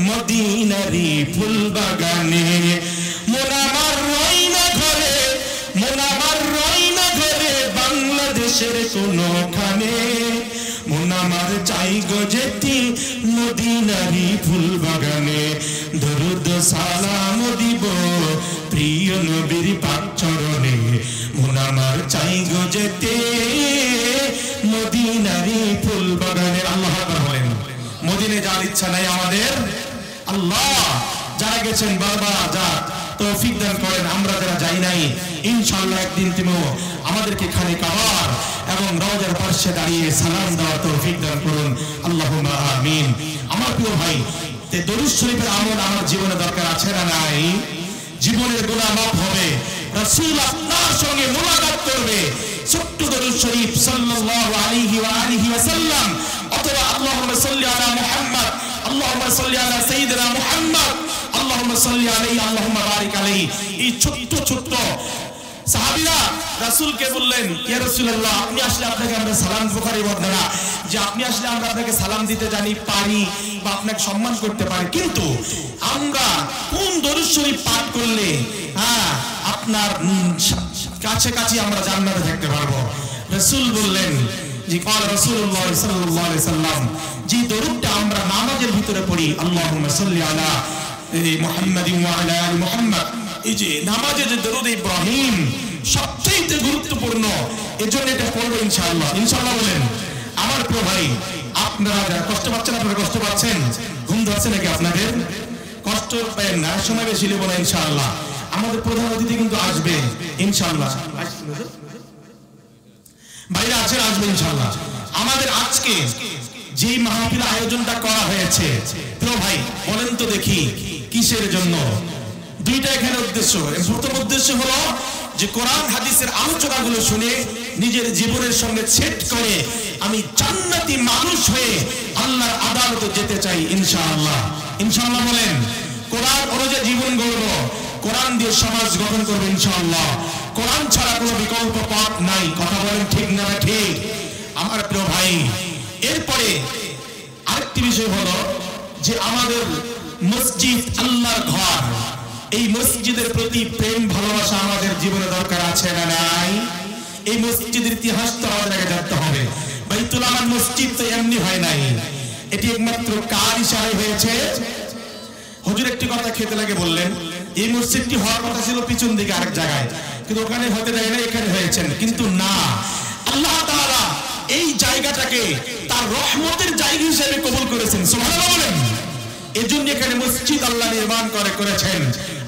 মদিনারি ফুল বাগানে, মন আমার রই না ঘরে, মন আমার রই না ঘরে বাংলাদেশের কোনখানে, মন আমার চাই গো যেতে মদিনারি ফুল বাগানে, দরুদ সালাম দিব প্রিয় নবীর পাক চরণে, মন আমার চাই গো যেতে মদিনারি ফুল বাগানে। আল্লাহু আকবার বলেন। মদিনায় যাওয়ার ইচ্ছা নাই আমাদের? আল্লাহ যারা গেছেন বারবার যা তৌফিক দান করেন, আমরা যারা যাই নাই, ইনশাআল্লাহ একদিন তুমি আমাদেরকে খানে কাবার এবং রওজার পাশে দাঁড়িয়ে সালাম দেওয়ার তৌফিক দান করুন, আল্লাহুম্মা আমিন। আমার প্রিয় ভাই, তে দরুদ শরীফের আমল আমার জীবনে দরকার আছে না নাই? জীবনের গুনাহ মাফ হবে, রাসূল আপনার সঙ্গে মুলাকাত করবে, ছোট্ট দরুদ শরীফ সাল্লাল্লাহু আলাইহি ওয়া আলিহি ওয়াসাল্লাম, অথবা আল্লাহুম্মা সাল্লি আলা মুহাম্মদ, আল্লাহুম্মা সাল্লি আলা সাইয়্যিদিনা মুহাম্মদ, আল্লাহুম্মা সাল্লি আলাইহি, আল্লাহুম্মা বারিক আলাইহি। এই ছোট্ট ছোট্ট সাহাবীরা রাসূলকে বললেন, ইয়া রাসূলুল্লাহ, আপনি আসলে আপনাকে আমরা সালাম বুখারী বর্ণনা, যে আপনি আসলে আমরা আপনাকে সালাম দিতে জানি, পারি বা আপনাকে সম্মান করতে পারি, কিন্তু আমরা কোন দরুদ শরীফ পাঠ করলে আপনার কাছে কাছে আমরা জান্নাতে থাকতে পারবো? রাসূল বললেন যে قال রাসূলুল্লাহ সাল্লাল্লাহু আলাইহি সাল্লাম, যে দরুদটা আমরা নামাজের ভিতরে পড়ি, আল্লাহুম্মা সাল্লি আলা এই মুহাম্মাদিন ওয়া আলা আলি মুহাম্মদ, এই যে নামাজে যে দরুদ ইব্রাহিম সবচেয়ে গুরুত্বপূর্ণ, এজন্য এটা পড়বো ইনশাআল্লাহ। ইনশাআল্লাহ বলেন। আমার প্রিয় ভাই, আপনারা যারা কষ্ট পাচ্ছেন, আপনারা কষ্ট পাচ্ছেন, ঘুম ধরছে নাকি আপনাদের? কষ্ট পাবেন না, সময় বেশি নেব না ইনশাআল্লাহ। আমাদের প্রধান অতিথি কিন্তু আসবে ইনশাআল্লাহ, বাইরে আছেন, আসবে ইনশাআল্লাহ। আমাদের আজকে যে মাহফিল আয়োজনটা করা হয়েছে, প্রিয় ভাই বলেন তো দেখি কিসের জন্য? দুইটা এখানে উদ্দেশ্য। প্রথম উদ্দেশ্য হলো যে কোরআন হাদিসের আলোচনাগুলো শুনে নিজের জীবনের সঙ্গে সেট করে আমি জান্নাতি মানুষ হয়ে আল্লাহর আদালতে যেতে চাই ইনশাআল্লাহ। ইনশাআল্লাহ বলেন। কোরআন অনুযায়ী জীবন গড়ব, কোরআন দিয়ে সমাজ গঠন করবে ইনশাআল্লাহ। কোরআন ছাড়া কোনো বিকল্প পথ নাই। কথা বলেন ঠিক না ঠিক? আমার প্রিয় ভাই, এরপরে আরেকটি বিষয় হলো যে আমাদের মসজিদ আল্লাহর ঘর, এই মসজিদের প্রতি প্রেম ভালোবাসা আমাদের জীবনে দরকার আছে না নাই? এই মসজিদের ইতিহাস তো আমাদের আগে জানতে হবে। বাইতুল আমার মসজিদ তো এমনি হয় নাই, এটি একমাত্র কার ইশারায় হয়েছে? হুজুর একটি কথা খেতে লাগে বললেন, এই মসজিদটি হওয়ার কথা ছিল পিছন দিকে আরেক জায়গায়, কিন্তু ওখানে হতে দেয় না, এখানে হয়েছেন। কিন্তু না, আল্লাহ তাআলা এই জায়গাটাকে তার রহমতের জায়গা হিসেবে কবুল করেছেন। সুবহানাল্লাহ বলেন। এজন্য এখানে মসজিদ আল্লাহ নির্মাণ করেছেন।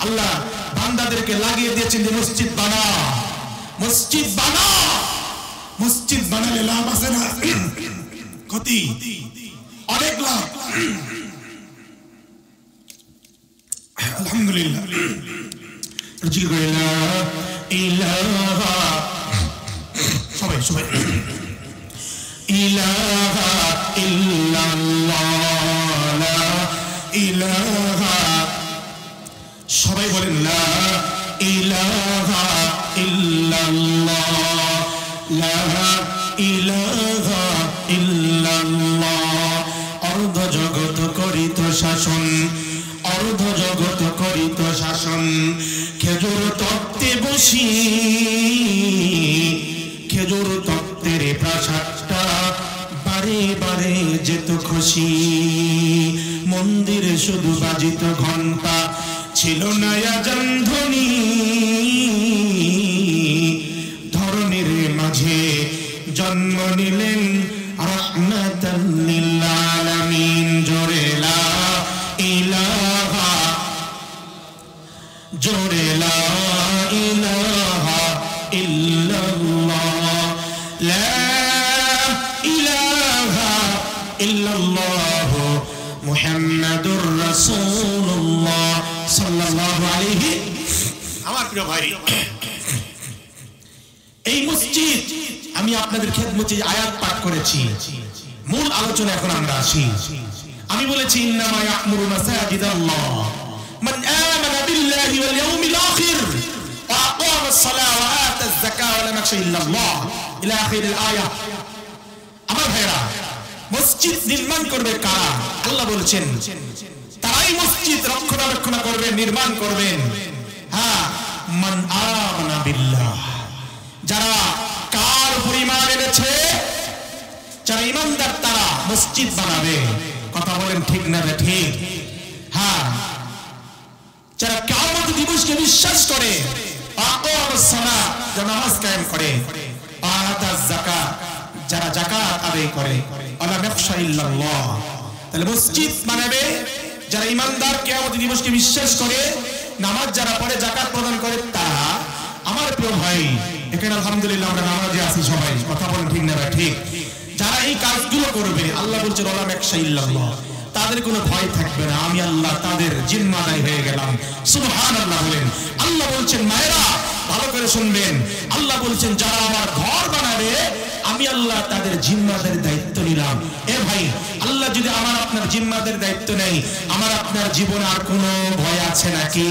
আল্লাহ বান্দাদেরকে লাগিয়ে দিয়েছেন যে মসজিদ বানা, মসজিদ বানা। মসজিদ বানালে লাভ আছে না ক্ষতি? অনেক লাভ। আলহামদুলিল্লাহ। সবাই সবাই ইলাহা ইল্লাল্লাহ, লা ইলাহা, সবাই বলেন লা ইলাহা ইল্লাল্লাহ, লা ইলাহা ইল্লাল্লাহ। অর্ধ জগৎ করিত শাসন, অর্ধ জগৎ করিত শাসন, খেজুর তত্ত্বে বসি, খেজুর তত্ত্বের প্রাসাদটা বারে বারে যেত খুশি। মন্দিরে শুধু বাজিত ঘন্টা, ছিল না আযান ধ্বনি। ধরনীর মাঝে জন্ম নিলেন রাহমাতাল লিল আলামিন। জোরে লা ইলাহা, জোরে লা ইলাহা ইল্লাল্লাহ, লা ইলাহা ইল্লাল্লাহ মুহাম্মাদুর রাসূলুল্লাহ সাল্লাল্লাহু আলাইহি। আমার প্রিয় ভাই, এই মসজিদ আমি আপনাদের খেদমতে আয়াত পাঠ করেছি। মূল আলোচনা এখন আমরা আসি। আমি বলেছি ইন্নামা ইয়া'মুরু মাসাজিদাল্লাহ মান আমানা বিল্লাহি ওয়াল ইয়াউমিল আখির ওয়া আকামাস সালাহ ওয়া আতাজ যাকাহ ওয়া লাম ইয়াখশা ইল্লাল্লাহ ইলা আখিরিল আয়াত। আমার ভাইরা, মসজিদ নির্মাণ করবে কারা? আল্লাহ বলেছেন তারাই মসজিদ রক্ষণাবেক্ষণ করবে, নির্মাণ করবেন। হ্যাঁ, মান আমানা বিল্লাহ, যারা কার পরিমাণ এনেছে, যারা ইমানদার তারা মসজিদ বানাবে। কথা বলেন ঠিক না ঠিক? হ্যাঁ, যারা কিয়ামত দিবসকে বিশ্বাস করে, আকামাস সালাহ, যারা নামাজ কায়েম করে, আতাজ যাকাত, যারা যাকাত আদায় করে, ওয়ালা ইয়াখশা ইল্লাল্লাহ। তাহলে মসজিদ বানাবে যারা ইমানদার, কিয়ামত দিবসকে বিশ্বাস করে, নামাজ যারা পড়ে, যাকাত প্রদান করে তারা। আমার প্রিয় ভাই, এখানে আলহামদুলিল্লাহ আমরা নামাজে আছি সবাই। কথা বলেন ঠিক না ঠিক? যারা এই কাজগুলো করবে, আল্লাহ বলছেন ওয়ালা ইয়াখশা ইল্লাল্লাহ, তাদের কোনো ভয় থাকবে না, আমি আল্লাহ তাদের জিম্মাদার হয়ে গেলাম। সুবহানাল্লাহ বলেন। আল্লাহ বলছেন মায়েরা ভালো করে শুনবেন, আল্লাহ বলছেন যারা আমার ঘর বানাবে, আমি আল্লাহ তাদের জিম্মাদারের দায়িত্ব নিলাম। এ ভাই, আল্লাহ যদি আমার আপনার জিম্মাদারের দায়িত্ব নেই, আমার আপনার জীবনে আর কোনো ভয় আছে নাকি?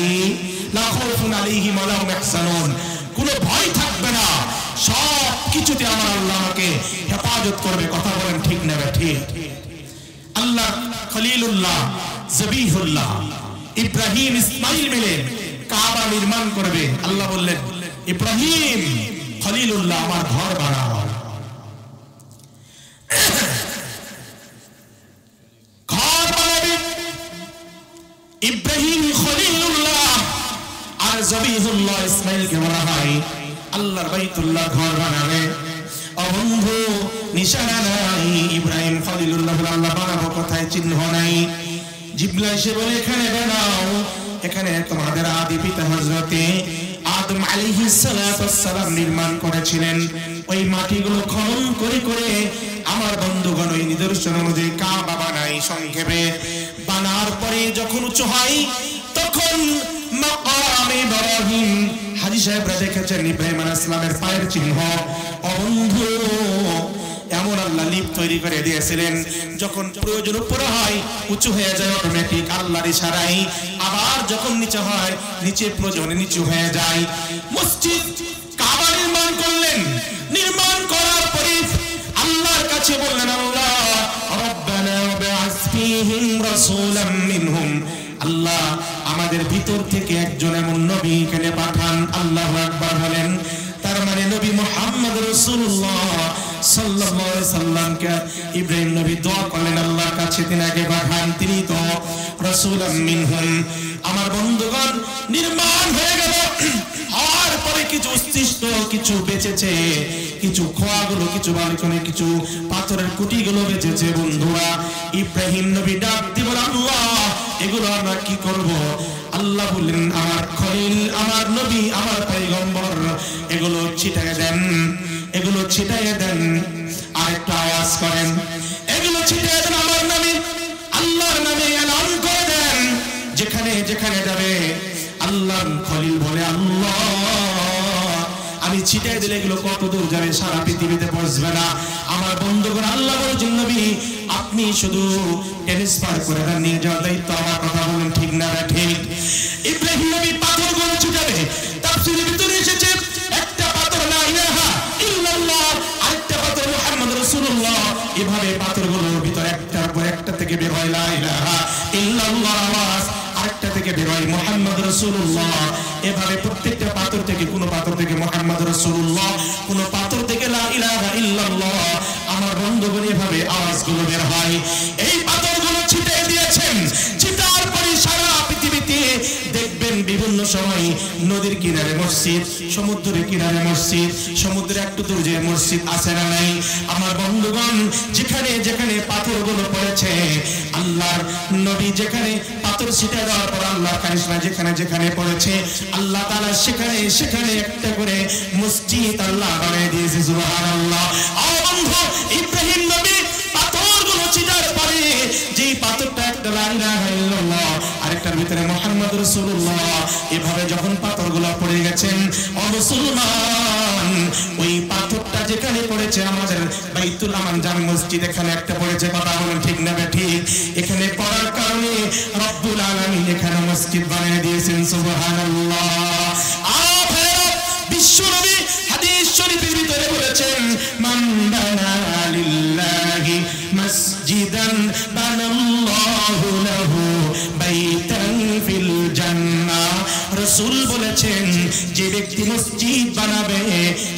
লা খাউফুন আলাইহিম ওয়া লা হুম ইয়াহজানুন, কোনো ভয় থাকবে না। সব কিছুতে আমার আল্লাহ আমাকে হেফাজত করবে। কথা বলেন ঠিক না ঠিক? আল্লাহ খলিলুল্লাহ, জবিহুল্লাহ, ইব্রাহিম ইসমাইল মিলে কাবা নির্মাণ করবে। আল্লাহ বললেন ইব্রাহিম খলিলুল্লাহ আমার ঘর বানাও। ঘর বানাবে, ইব্রাহিম খলিলুল্লাহ আর জবিহুল্লাহ ইসমাঈলকে বলা হয় আল্লাহর বাইতুল্লাহ ঘর বানাবে। ও বন্ধু, নিশানা নাই, ইব্রাহিম খলিলুল্লাহ বলে আল্লাহ বানাবো কোথায়, চিহ্ন নাই। জিবরিল এসে বলে এখানে বানাও, এখানে তোমাদের আদি পিতা হযরতে আদম আলাইহিস সালাতু ওয়াস সালাম নির্মাণ করেছিলেন। ওই মাটিগুলো খনন করে করে আমার বন্ধুগণ ওই নিদর্শন অনুযায়ী কাবা বানাই। সংক্ষেপে বানার পরে যখন উঁচু হয় তখন মাকাম ইব্রাহিম, হাজী সাহেবরা দেখেছেন ইব্রাহিম আলাইহিস সালামের পায়ের চিহ্ন। ও বন্ধু, এমন আল্লাহ লিপ তৈরি করে দিয়েছিলেন, যখন প্রয়োজন উপরে হয় উঁচু হয়ে যায় অটোমেটিক আল্লাহর ইশারায়, আবার যখন নিচে হয় নিচে প্রয়োজনে নিচু হয়ে যায়। মসজিদ কাবা নির্মাণ করলেন, নির্মাণ করার পরে আল্লাহর কাছে বললেন, আল্লাহ রাব্বানা ওয়াবআস ফীহিম রাসূলাম মিনহুম, আল্লাহ আমাদের ভিতর থেকে একজন এমন নবী এখানে পাঠান। আল্লাহু আকবার বলেন। তার মানে নবী মুহাম্মদ রাসূলুল্লাহ সাল্লাল্লাহু আলাইহি সাল্লামকে ইব্রাহিম নবী দোয়া করলেন আল্লাহর কাছে, তিনাকে পাঠান, তিনি তো রাসূলাম মিনহুম। আমার বন্ধুগণ, নির্মাণ হয়ে গেল, হওয়ার পরে কিছু অস্তিত্ব, কিছু বেঁচেছে, কিছু খোয়াগুলো, কিছু বালকনে, কিছু পাথরের কুটিগুলো বেঁচেছে। বন্ধুরা, ইব্রাহিম নবী ডাক দিয়ে বলেন, আল্লাহ এগুলো আমরা কি করব? আল্লাহ বললেন, আমার খলিল, আমার নবী, আমার পয়গম্বর, এগুলো ছিটায় দেন, এগুলো ছিটায় দেন। আরেকটা আওয়াজ করেন, এগুলো ছিটায় দেন আমার নামে, আল্লাহর নামে এলান করে দেন। যেখানে যেখানে যাবে আল্লাহর খলিল বলে, আল্লাহ আমি ছিটাই দিলে এগুলো কত দূর যাবে, সারা পৃথিবীতে পৌঁছবে না। আমার বন্ধুগণ, আল্লাহ বলেছেন নবী আপনি শুধু ট্রান্সফার করে দেন, নিয়ে যাওয়ার দায়িত্ব আমার। কথা বলুন ঠিক না ঠিক? ইব্রাহিম নবী পাথরগুলো ছিটাবে। তাফসীরের ভিতরে এসেছে একটা পাথর লা ইলাহা ইল্লাল্লাহ, আরেকটা পাথর মুহাম্মদ রাসূলুল্লাহ। এভাবে পাথরগুলোর ভিতরে একটার পর একটা থেকে বের হয় লা ইলাহা ইল্লাল্লাহ আওয়াজ, আরেকটা থেকে বের হয় মুহাম্মদ রাসূলুল্লাহ। এভাবে প্রত্যেকটা পাথর থেকে, কোন পাথর থেকে মুহাম্মদ রাসূলুল্লাহ, কোন পাথর থেকে লা ইলাহা ইল্লাল্লাহ। আমার বন্ধুগণ, এভাবে আওয়াজগুলো বের হয়। এই পাথরগুলো ছিটিয়ে দিয়েছেন, ছিটার পরে সারা পৃথিবীতে দেখবেন বিভিন্ন সময় নদীর কিনারে মসজিদ, সমুদ্রের কিনারে মসজিদ, সমুদ্রে একটু দূর যে মসজিদ আছে না নাই? আমার বন্ধুগণ, যেখানে যেখানে পাথরগুলো পড়েছে, আল্লাহর নবী যেখানে পাথর ছিটিয়ে দেওয়ার পর আল্লাহর কারিশমা যেখানে যেখানে পড়েছে, আল্লাহ তাআলা সেখানে সেখানে একটা করে মসজিদ আল্লাহ বানিয়ে দিয়েছে। সুবহানাল্লাহ। ও বন্ধু, ইব্রাহিম নবী পাথরগুলো ছিটার পরে যেই পাথরটা একটা লা ইলাহা ইল্লাল্লাহ, আরেকটার ভিতরে মুহাম্মদ রাসূলুল্লাহ, এভাবে যখন পাথরগুলো পড়ে গেছেন, ও মুসলমান, ওই পাথরটা যেখানে পড়েছে আমাদের বাইতুল আমান জামে মসজিদ, এখানে একটা পড়েছে। কথা বলেন ঠিক না ঠিক? এখানে পড়ার কারণে রব্বুল আলামিন এখানে মসজিদ বানিয়ে দিয়েছেন। সুবহানাল্লাহ। বিশ্বনবী হাদিস শরীফের ভিতরে বলেছেন, মান বানা লিল্লাহি মসজিদান বানাল্লাহু লাহু বাইতান ফিল জান্নাহ। রাসূল বলেছেন, যে ব্যক্তি মসজিদ বানাবে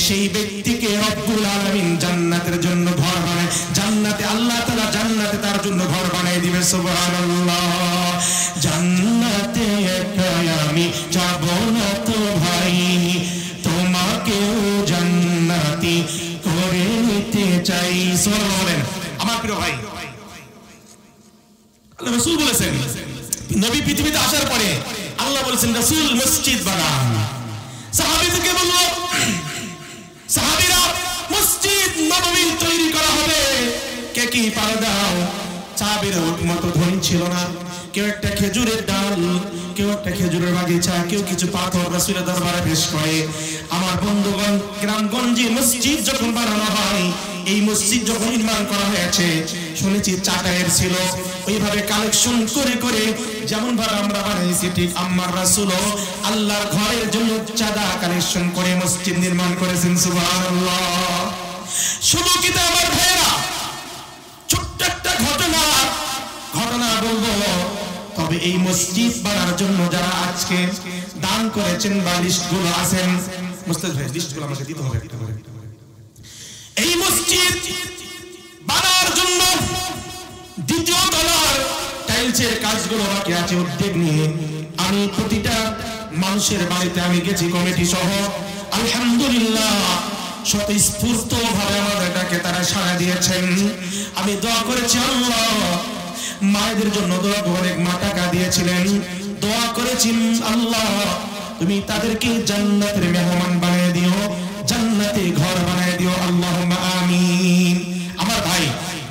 সেই ব্যক্তিকে রব্বুল আলামিন জান্নাতের জন্য ঘর বানায়, জান্নাতে আল্লাহ তাআলা জান্নাতে তার জন্য ঘর বানিয়ে দিবে। সুবহানাল্লাহ। জান্নাতে একা আমি যাব না তো ভাই, তোমাকেও জান্নাতি করে নিতে চাই। সুবহানাল্লাহ বলেন আমার প্রিয় ভাই। আল্লাহ রাসূল বলেছেন, নবী পৃথিবীতে আসার পরে আল্লাহ বলেছেন রাসূল মসজিদ বানান। সাহাবীদেরকে বলল, সাহাবীরা মসজিদ নববী তৈরি করা হবে, কে কি পারে দাও। সাহাবীরা মতো ধনী ছিল না, কেউ একটা খেজুরের ডাল, কেউ একটা খেজুরের বাগিচা, কেউ কিছু পাথর রাসূলের দরবারে পেশ করে। আমার বন্ধুগণ, গ্রামগঞ্জে মসজিদ যখন বানানো হয়, এই মসজিদ যখন নির্মাণ করা হয়েছে, শুনেছি চাটাইয়ের ছিল, ওইভাবে কালেকশন করে করে যেমন ভাবে আমরা বানাইছি, ঠিক আমার রাসূলও আল্লাহর ঘরের জন্য চাঁদা কালেকশন করে মসজিদ নির্মাণ করেছেন। সুবহানাল্লাহ। শুধু কি তা আমার ভাইরা, ছোট্ট একটা ঘটনা বলবো, তবে এই মসজিদ বানার জন্য যারা আজকে দান করেছেন বা লিস্টগুলো আছেন, মুস্তাদ ভাই লিস্টগুলো আমাকে দিতে হবে একটা করে। এই মসজিদ বানার জন্য দ্বিতীয় তলার টাইলসের কাজগুলো বাকি আছে উদ্যোগ নিয়ে আমি প্রতিটা মানুষের বাড়িতে আমি গেছি কমিটি সহ, আলহামদুলিল্লাহ স্বতঃস্ফূর্ত ভাবে আমাদের ডাকে তারা সাড়া দিয়েছেন। আমি দোয়া করেছি আল্লাহ, মায়েদের জন্য দোয়া করে, অনেক মা টাকা দিয়েছিলেন, দোয়া করেছি আল্লাহ তুমি তাদেরকে জান্নাতের মেহমান বানিয়ে দিও, জান্নাতে ঘর বানিয়ে দিও, আল্লাহুম্মা আমিন। আমার ভাই,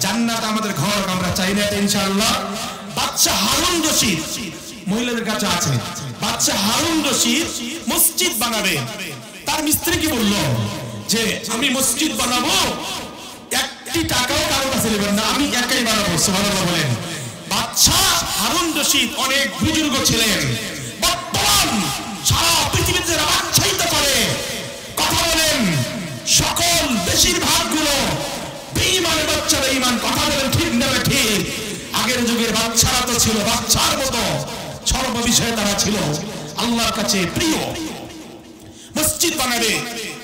জান্নাত আমাদের ঘর আমরা চাই না ইনশাআল্লাহ। বাদশা হারুন রশিদ, মহিলাদের কাছে আছে, বাদশা হারুন রশিদ মসজিদ বানাবে। তার মিস্ত্রি কি বললো যে আমি মসজিদ বানাবো, একটি টাকাও কারো কাছে নেবেন না, আমি একাই বানাবো। সুবহানাল্লাহ বলেন। বাদশা হারুন রশিদ অনেক বুজুর্গ ছিলেন, বর্তমান সারা পৃথিবীতে যারা আচ্ছাদিত করে কথা বলেন সকল বেশিরভাগ গুলো বেঈমানের বাচ্চারা, ঈমান কথা বলেন ঠিক না ঠিক। আগের যুগের বাচ্চারা তো ছিল বাচ্চার মতো, সর্ব বিষয়ে তারা ছিল আল্লাহর কাছে প্রিয়। মসজিদ বানাবে,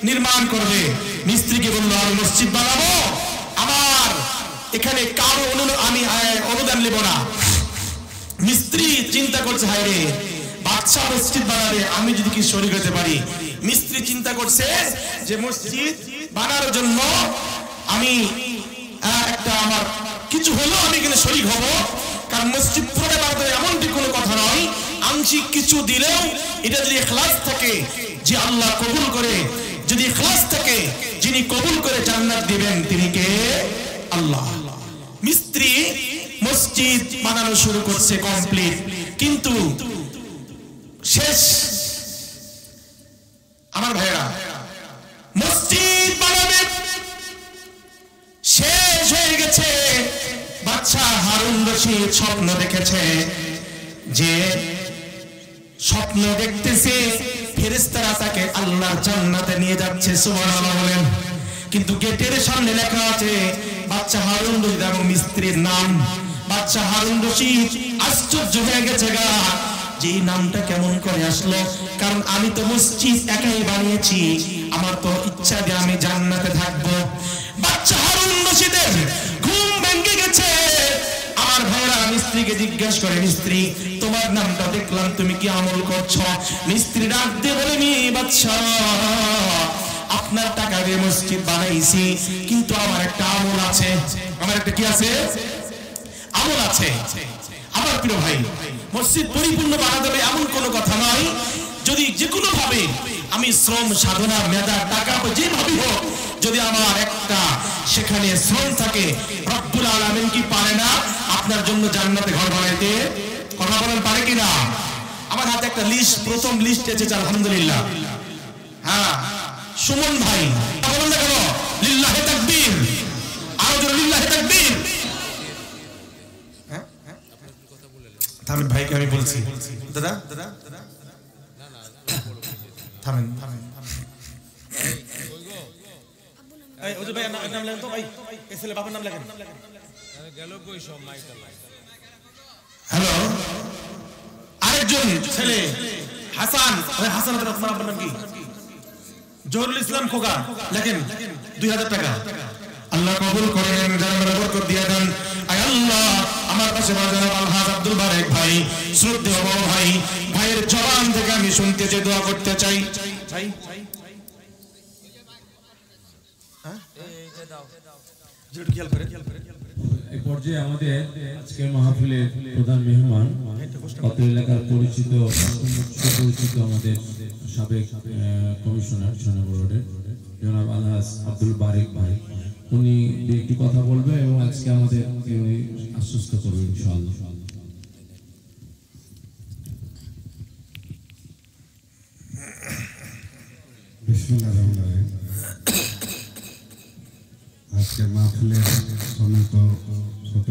নির্মাণ করবে, মিস্ত্রিকে বললো আমি মসজিদ বানাবো, আমার এখানে কারো আমি অনুদান নেব না। মিস্ত্রি চিন্তা করছে হায় রে, বাদশা মসজিদ বানাবে, আমি যদি কি শরীক হতে পারি। মিস্ত্রি চিন্তা করছে যে মসজিদ বানানোর জন্য আমি একটা আমার কিছু হলো আমি এখানে শরীক হব, কারণ মসজিদ পুরোটা বানাতে এমনটি কোনো কথা নয়, আংশিক কিছু দিলেও এটা যদি ইখলাস থাকে যে আল্লাহ কবুল করে, যদি ইখলাস থাকে যিনি কবুল করে জান্নাত দিবেন তিনি কে? আল্লাহ। মিস্ত্রি মসজিদ বানানো শুরু করছে, কমপ্লিট, কিন্তু শেষ আমার ভাইরা মসজিদ বানাবে শেষ হয়ে গেছে। বাদশা হারুন রশিদ স্বপ্ন দেখেছে, যে স্বপ্ন দেখতেছে ফেরেশতারা তাকে আল্লাহর জান্নাতে নিয়ে যাচ্ছে। সুবহানাল্লাহ বলেন। কিন্তু গেটের সামনে লেখা আছে বাদশা হারুন রশিদ এবং মিস্ত্রির নাম। বাদশা হারুন রশিদ আশ্চর্য হয়ে গেছে গা, যে নামটা কেমন করে আসলো, কারণ আমি তো মসজিদ একাই বানিয়েছি, আমার তো ইচ্ছা যে আমি জান্নাতে থাকবো। বাদশা হারুন রশিদের ঘুম ভেঙে গেছে। আমার ভাইরা মিস্ত্রিকে জিজ্ঞাসা করে, মিস্ত্রি তোমার নামটা দেখলাম, তুমি কি আমল করছো? মিস্ত্রি ডাক দিয়ে বলে, বাদশা আপনার টাকা দিয়ে মসজিদ বানাইছি, কিন্তু আমার একটা আমল আছে। আমার একটা কি আছে? আমল আছে। আমার প্রিয় ভাই, মসজিদ পরিপূর্ণ বানাতে হবে এমন কোনো কথা নয়, যদি যে কোনো ভাবে আমি শ্রম সাধনা মেধা টাকা যেভাবে হোক, যদি আমার একটা সেখানে শ্রম থাকে, রব্বুল আলামিন কি পারে না আপনার জন্য জান্নাতে ঘর বানাইতে? কথা বলেন পারে কিনা? আমার হাতে একটা লিস্ট, প্রথম লিস্ট এসেছে আলহামদুলিল্লাহ। হ্যাঁ, সুমন ভাই বলেন না কেন? লিল্লাহি তাকবীর, আরো জোরে লিল্লাহি তাকবীর। থামেন ভাইকে আমি বলছি, দাদা থামেন থামেন। এই ওই যে ভাই নাম লেখেন তো, ভাই এই ছেলে বাবার নাম লেখেন। হ্যালো, আরেকজন ছেলে হাসান, হাসান আপনার নাম কি? জহুরুল ইসলাম খোকা, লেখেন 2000 টাকা। আল্লাহ কবুল করেন, জান্নাতের বরকত দিয়ে দেন। আয় আল্লাহ, আমার পাশে জনাব আলহাজ আব্দুল বারেক ভাই, শ্রদ্ধেয় বড় ভাই, ভাইয়ের জবান থেকে আমি শুনতে চাই, দোয়া করতে চাই। ভাই এই পর্যায়ে আমাদের আজকের মাহফিলের প্রধান মেহমান, অত্র এলাকার পরিচিত আমাদের সাবেক কমিশনার সোনাপুর রোডের জনাব আলহাজ আব্দুল বারেক ভাই, উনি একটি কথা বলবে এবং আজকে আমাদের উনি আশ্বস্ত করবেন ইনশাআল্লাহ। বিসমিল্লাহির রহমানির রহিম। আজকে মাহফিলের সম্মানিত ছোট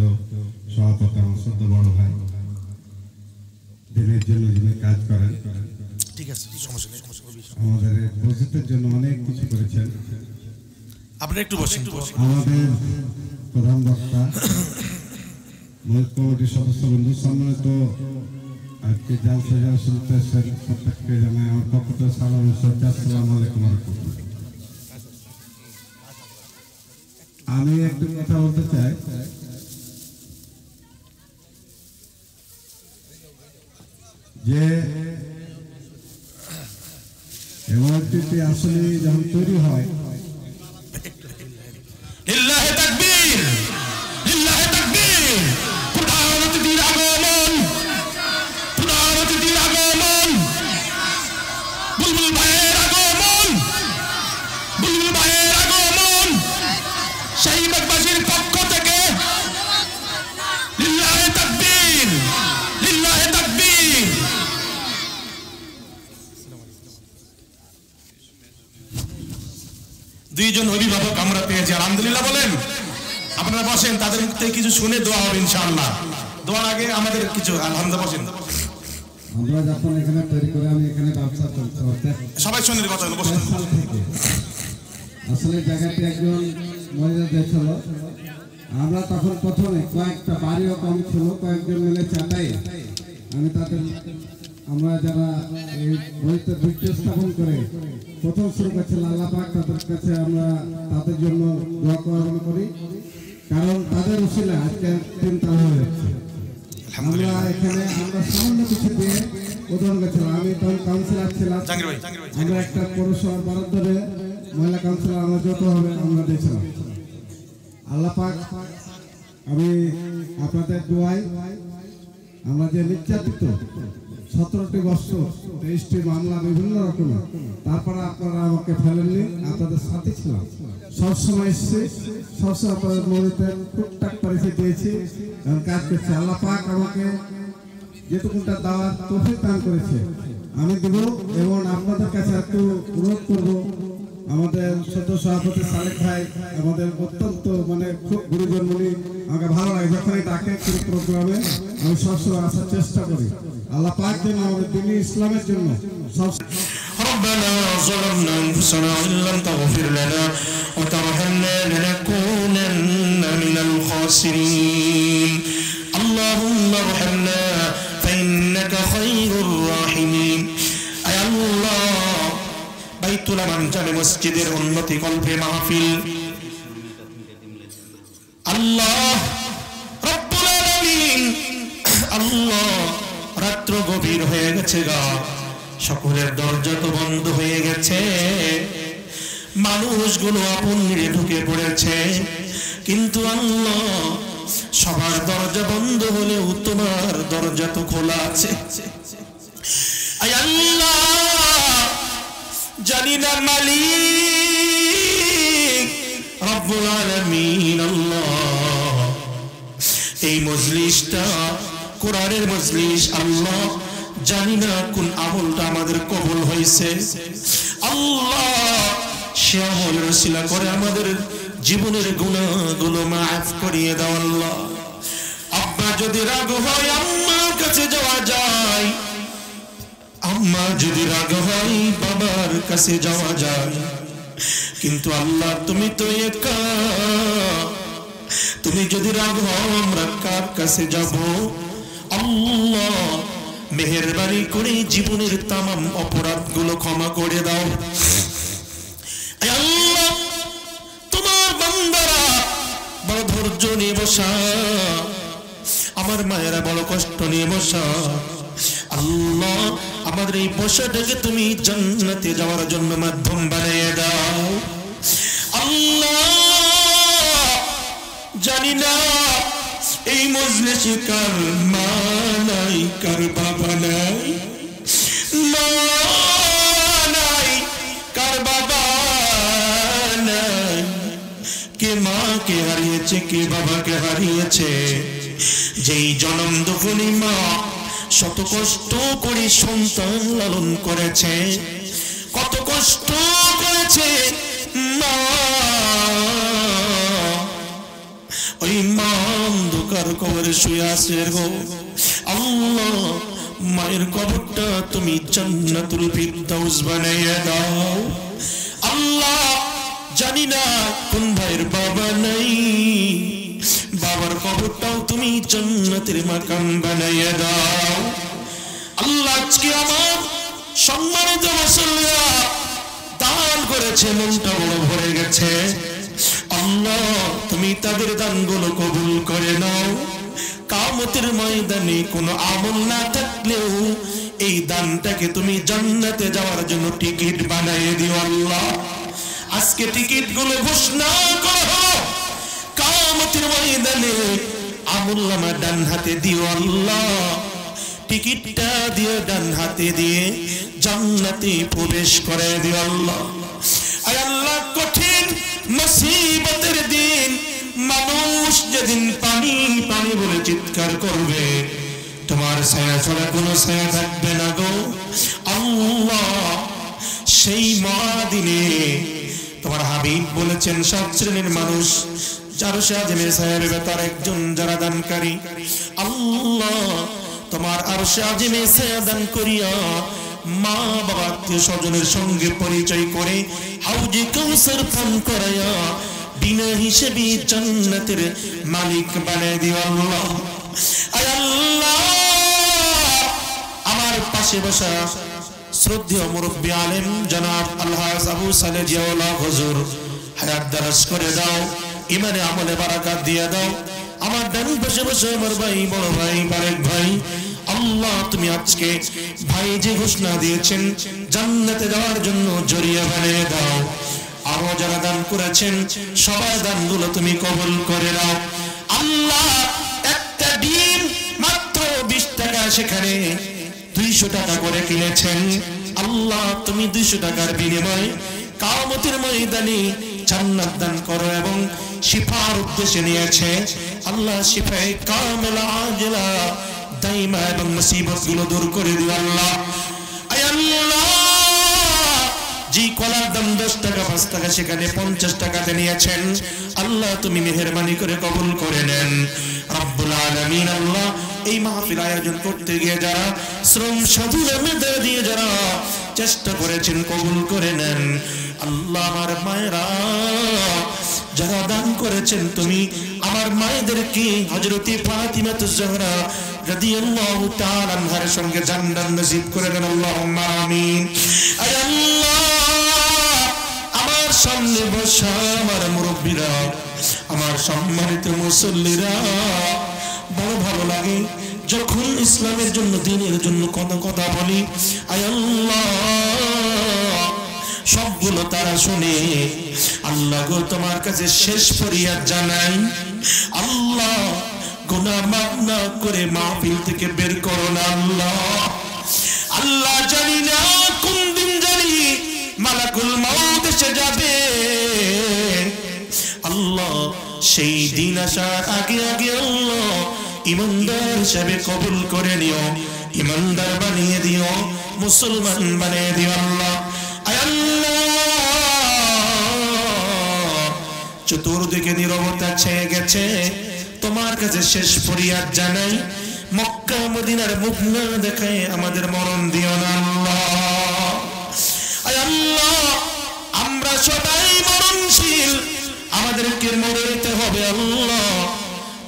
সভাপতি এবং ছোট বড় ভাই, দিনের জন্য যিনি কাজ করেন, ঠিক আছে, সমস্যা নেই, আমাদের প্রজেক্টের জন্য অনেক কিছু করেছেন। আপনি একটু বসেন। আমাদের প্রধান বক্তা, মূল কমিটির সদস্যবৃন্দ, সম্মানিত আজকে জালসা শুনতে প্রত্যেককে জানাই আমার পক্ষ থেকে সালাম ও শ্রদ্ধা। আসসালামু আলাইকুম ওয়া রাহমাতুল্লাহ। আমি একটু কথা বলতে চাই। যে এমআরটিটি আসলে যখন তৈরি হয় লিল্লাহি তাকবীর, লিল্লাহি তাকবীর। প্রধান অতিথির আগমন, প্রধান অতিথির আগমন, বুলবুল ভাইয়ের আগমন, বুলবুল ভাইয়ের আগমন শাহীবাগবাসীর পক্ষ থেকে লিল্লাহি তাকবীর, লিল্লাহি তাকবীর। দুইজন অভিভাবক আমরা পেয়েছি, আলহামদুলিল্লাহ বলেন। আপনারা বসেন, তাদের মুখ থেকে কিছু শুনে দোয়া হবে ইনশাআল্লাহ। দোয়ার আগে আমাদের কিছু আলহামদুলিল্লাহ বসেন। আমরা যখন এখানে তৈরি করে আমি এখানে ব্যবসা করতে সবাই শুনে কথা বসেন। সাল থেকে আসলে জায়গাটি একজন মহিলা দিয়েছিল। আমরা তখন প্রথমে কয়েকটা বাড়িও কম ছিল, কয়েকজন মিলে চাটাই আমি তাদের আমরা যারা এই বইতে বৃত্তি স্থাপন করে প্রথম শুরু করেছিল। আল্লাহ পাক তাদের কাছে আমরা তাদের জন্য দোয়া কামনা করি, কারণ তাদের উসিলা আজকে চিন্তা হয়ে যাচ্ছে। আমরা এখানে আমরা সামান্য কিছু দিয়ে উদাহরণ গেছিলাম। আমি তখন কাউন্সিলর ছিলাম, আমরা একটা পৌরসভার বরাদ্দ দিয়ে মহিলা কাউন্সিলর আমরা যত হবে আমরা দিয়েছিলাম। আল্লাহ পাক আমি আপনাদের দোয়াই আমরা যে নির্যাতিত 17টি বছর 23টি মামলা বিভিন্ন রকমের, তারপরে আপনারা আমাকে ফেলেননি, আপনাদের সাথে ছিলাম, সবসময় এসেছি, সবসময় আপনাদের মরিতে টুকটাক পরিচয় দিয়েছি এবং কাজ করছি। আল্লাহ পাক আমাকে যেটুকুটা দেওয়ার তৌফিক দান করেছে আমি দেব। এবং আপনাদের কাছে একটু অনুরোধ করবো, আমাদের সদ্য সভাপতি সালেক ভাই আমাদের অত্যন্ত মানে খুব গুরুজন, উনি আমাকে ভালো লাগে যখনই ডাকে কোনো প্রোগ্রামে আমি সবসময় আসার চেষ্টা করি। আল্লাহ পাক যেন আমাদের দিনী ইসলামের জন্য সব ربنا ظلمنا أنفسنا وإن لم تغفر لنا وترحمنا لنكونن من الخاسرين اللهم ارحمنا فإنك خير الراحمين أي الله বাইতুল আমান জামে মসজিদের উন্নতি কল্পে মাহফিল আল্লাহ রব্বুল আলামিন আল্লাহ রাত্র গভীর হয়ে গেছে গা, সকলের দরজা তো বন্ধ হয়ে গেছে, মানুষগুলো আপন নিয়ে ঢুকে পড়েছে, কিন্তু আল্লাহ সবার দরজা বন্ধ হলেও তোমার দরজা তো খোলা আছে। আয় আল্লাহ জানি না মালিক রব্বুল আলামিন আল্লাহ এই মজলিসটা কোরআনের মজলিস, আল্লাহ জানি না কোন আমলটা আমাদের কবুল হয়েছে, আল্লাহ সে আমলের ওসিলা করে আমাদের জীবনের গুনাহগুলো মাফ করিয়ে দাও। আল্লাহ আব্বা যদি রাগ হয় আম্মার কাছে যাওয়া যায়, আম্মা যদি রাগ হয় বাবার কাছে যাওয়া যায়, কিন্তু আল্লাহ তুমি তো একা, তুমি যদি রাগ হও আমরা কার কাছে যাব? আল্লাহ মেহেরবানি করে জীবনের তামাম অপরাধগুলো ক্ষমা করে দাও। আল্লাহ তোমার বান্দারা বড় ধৈর্য নিয়ে বসা, আমার মায়েরা বড় কষ্ট নিয়ে বসা, আল্লাহ আমাদের এই বসাটাকে তুমি জান্নাতে যাওয়ার জন্য মাধ্যম বানিয়ে দাও। আল্লাহ জানি না এই মজলিসে কার মা নাই, কার বাবা নাই, মা নাই, কার বাবা নাই, কে মাকে হারিয়েছে, কে বাবাকে হারিয়েছে, যেই জনম দুঃখী মা শত কষ্ট করে সন্তান লালন করেছে, কত কষ্ট করেছে মা, ওই মা অন্ধকার কবরে শুয়ে আছে গো। আল্লাহ মায়ের কবরটা তুমি জান্নাতুল ফিরদাউস বানাইয়া দাও। আল্লাহ জানি না কোন ভাইয়ের বাবা নাই, বাবার কবরটাও তুমি জান্নাতের মাকাম বানাইয়া দাও। আল্লাহ আজকে আমার সম্মানিত মুসল্লিরা দান করেছে, মনটা বড় ভরে গেছে, আল্লাহ তুমি তাদের দানগুলো কবুল করে নাও। কিয়ামতের ময়দানে কোনো আমল না থাকলেও এই দানটাকে তুমি জান্নাতে যাওয়ার জন্য টিকিট বানিয়ে দিও আল্লাহ। আজকে টিকিট গুলো ঘোষণা করো, কিয়ামতের ময়দানে আমুল্লামা ডান হাতে দিও আল্লাহ, টিকিটটা দিয়ে ডান হাতে দিয়ে জান্নাতে প্রবেশ করে দিও আল্লাহ। আয় আল্লাহ, কঠিন মুসিবতের দিন মানুষ যেদিন পানি পানি বলে চিৎকার করবে, তোমার ছায়া ছাড়া কোনো ছায়া থাকবে না গো আল্লাহ। সেই মহাদিনে তোমার হাবিব বলেছেন, সব শ্রেণীর মানুষ আরশে আজিমের ছায়া পাবে তার একজন যারা দানকারী। আল্লাহ, তোমার আরশে আজিমের ছায়া দান করিয়া মা বাবা আত্মীয় স্বজনের সঙ্গে পরিচয় করে হাউজে কাউসার পান করাইয়া বিনা হিসেবে জান্নাতের মালিক বানায় দিও আল্লাহ। আয় আল্লাহ, আমার পাশে বসা শ্রদ্ধেয় মুরব্বী আলেম জনাব আলহাজ আবু সালেহ জিয়াউল্লাহ হুজুর হায়াত দারাজ করে দাও, ইমানে আমলে বারাকাত দিয়ে দাও। আমার ডান পাশে বসে আমার ভাই বড় ভাই বারেক ভাই, আল্লাহ তুমি আজকে ভাই যে ঘোষণা দিয়েছেন জান্নাতে যাওয়ার জন্য জরিয়া বানিয়ে দাও। আরো যারা দান করেছেন সবার দানগুলো তুমি কবুল করে নাও আল্লাহ। একটা ডিম মাত্র 20 টাকা, সেখানে 200 টাকা করে কিনেছেন আল্লাহ। তুমি 200 টাকার বিনিময়ে কিয়ামতের ময়দানে জান্নাত দান করো এবং শিফার উদ্দেশ্যে নিয়েছে আল্লাহ। শিফায়ে কামিলা আজিলা দাইমা এবং মুসিবতগুলো দূর করে দিও আল্লাহ। আয় আল্লাহ, জি কলার দাম 10 টাকা 5 টাকা সেখানে 50 টাকাতে নিয়েছেন আল্লাহ, তুমি মেহেরবানি করে কবুল করে নেন রব্বুল আলামিন। আল্লাহ, এই মাহফিল আয়োজন করতে গিয়ে যারা শ্রম সাধনা মেধা দিয়ে যারা চেষ্টা করেছেন কবুল করে নেন আল্লাহ। আমার মায়েরা যারা দান করেছেন তুমি আমার মায়েদেরকে হযরতে ফাতিমাতুজ জাহরা রাদিয়াল্লাহু তাআলা আনহার সঙ্গে জান্নাত নসিব করে দেন আল্লাহুম্মা আমিন। আয় আল্লাহ, আমার সামনে বসা আমার মুরব্বিরা, আমার সম্মানিত মুসল্লিরা, বড় ভালো লাগে যখন ইসলামের জন্য দ্বীনের জন্য কথা বলি। আয় আল্লাহ, সবগুলো তারা শুনে আল্লাহ গো তোমার কাছে শেষ ফরিয়াদ জানাই আল্লাহ, গুনাহ মাফ না করে মাহফিল থেকে বের করো না আল্লাহ। আল্লাহ, জানি না কোন দিন জানি মালাকুল মউত এসে যাবে আল্লাহ। সেই দিন আসার আগে আগে আল্লাহ ইমানদার হিসেবে কবুল করে নিও, ইমানদার বানিয়ে দিও, মুসলমান বানিয়ে দিও আল্লাহ। চতুর্দিকে নীরবতা ছেয়ে গেছে, তোমার কাছে শেষ ফরিয়াদ জানাই, মক্কা মদিনার মুখ না দেখায় আমাদের মরণ দিও না আল্লাহ। আল্লাহ, আমরা সবাই মরণশীল, আমাদেরকে মরতে হবে আল্লাহ।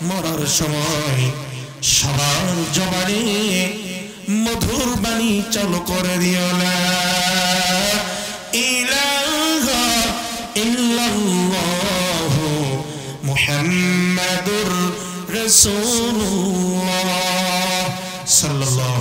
মরার সময় সবার জবানে মধুর বাণী চালু করে দিও না ইলাহা ইল্লাল্লাহ মুহাম্মাদুর রাসূলুল্লাহ সাল্লাল্লাহু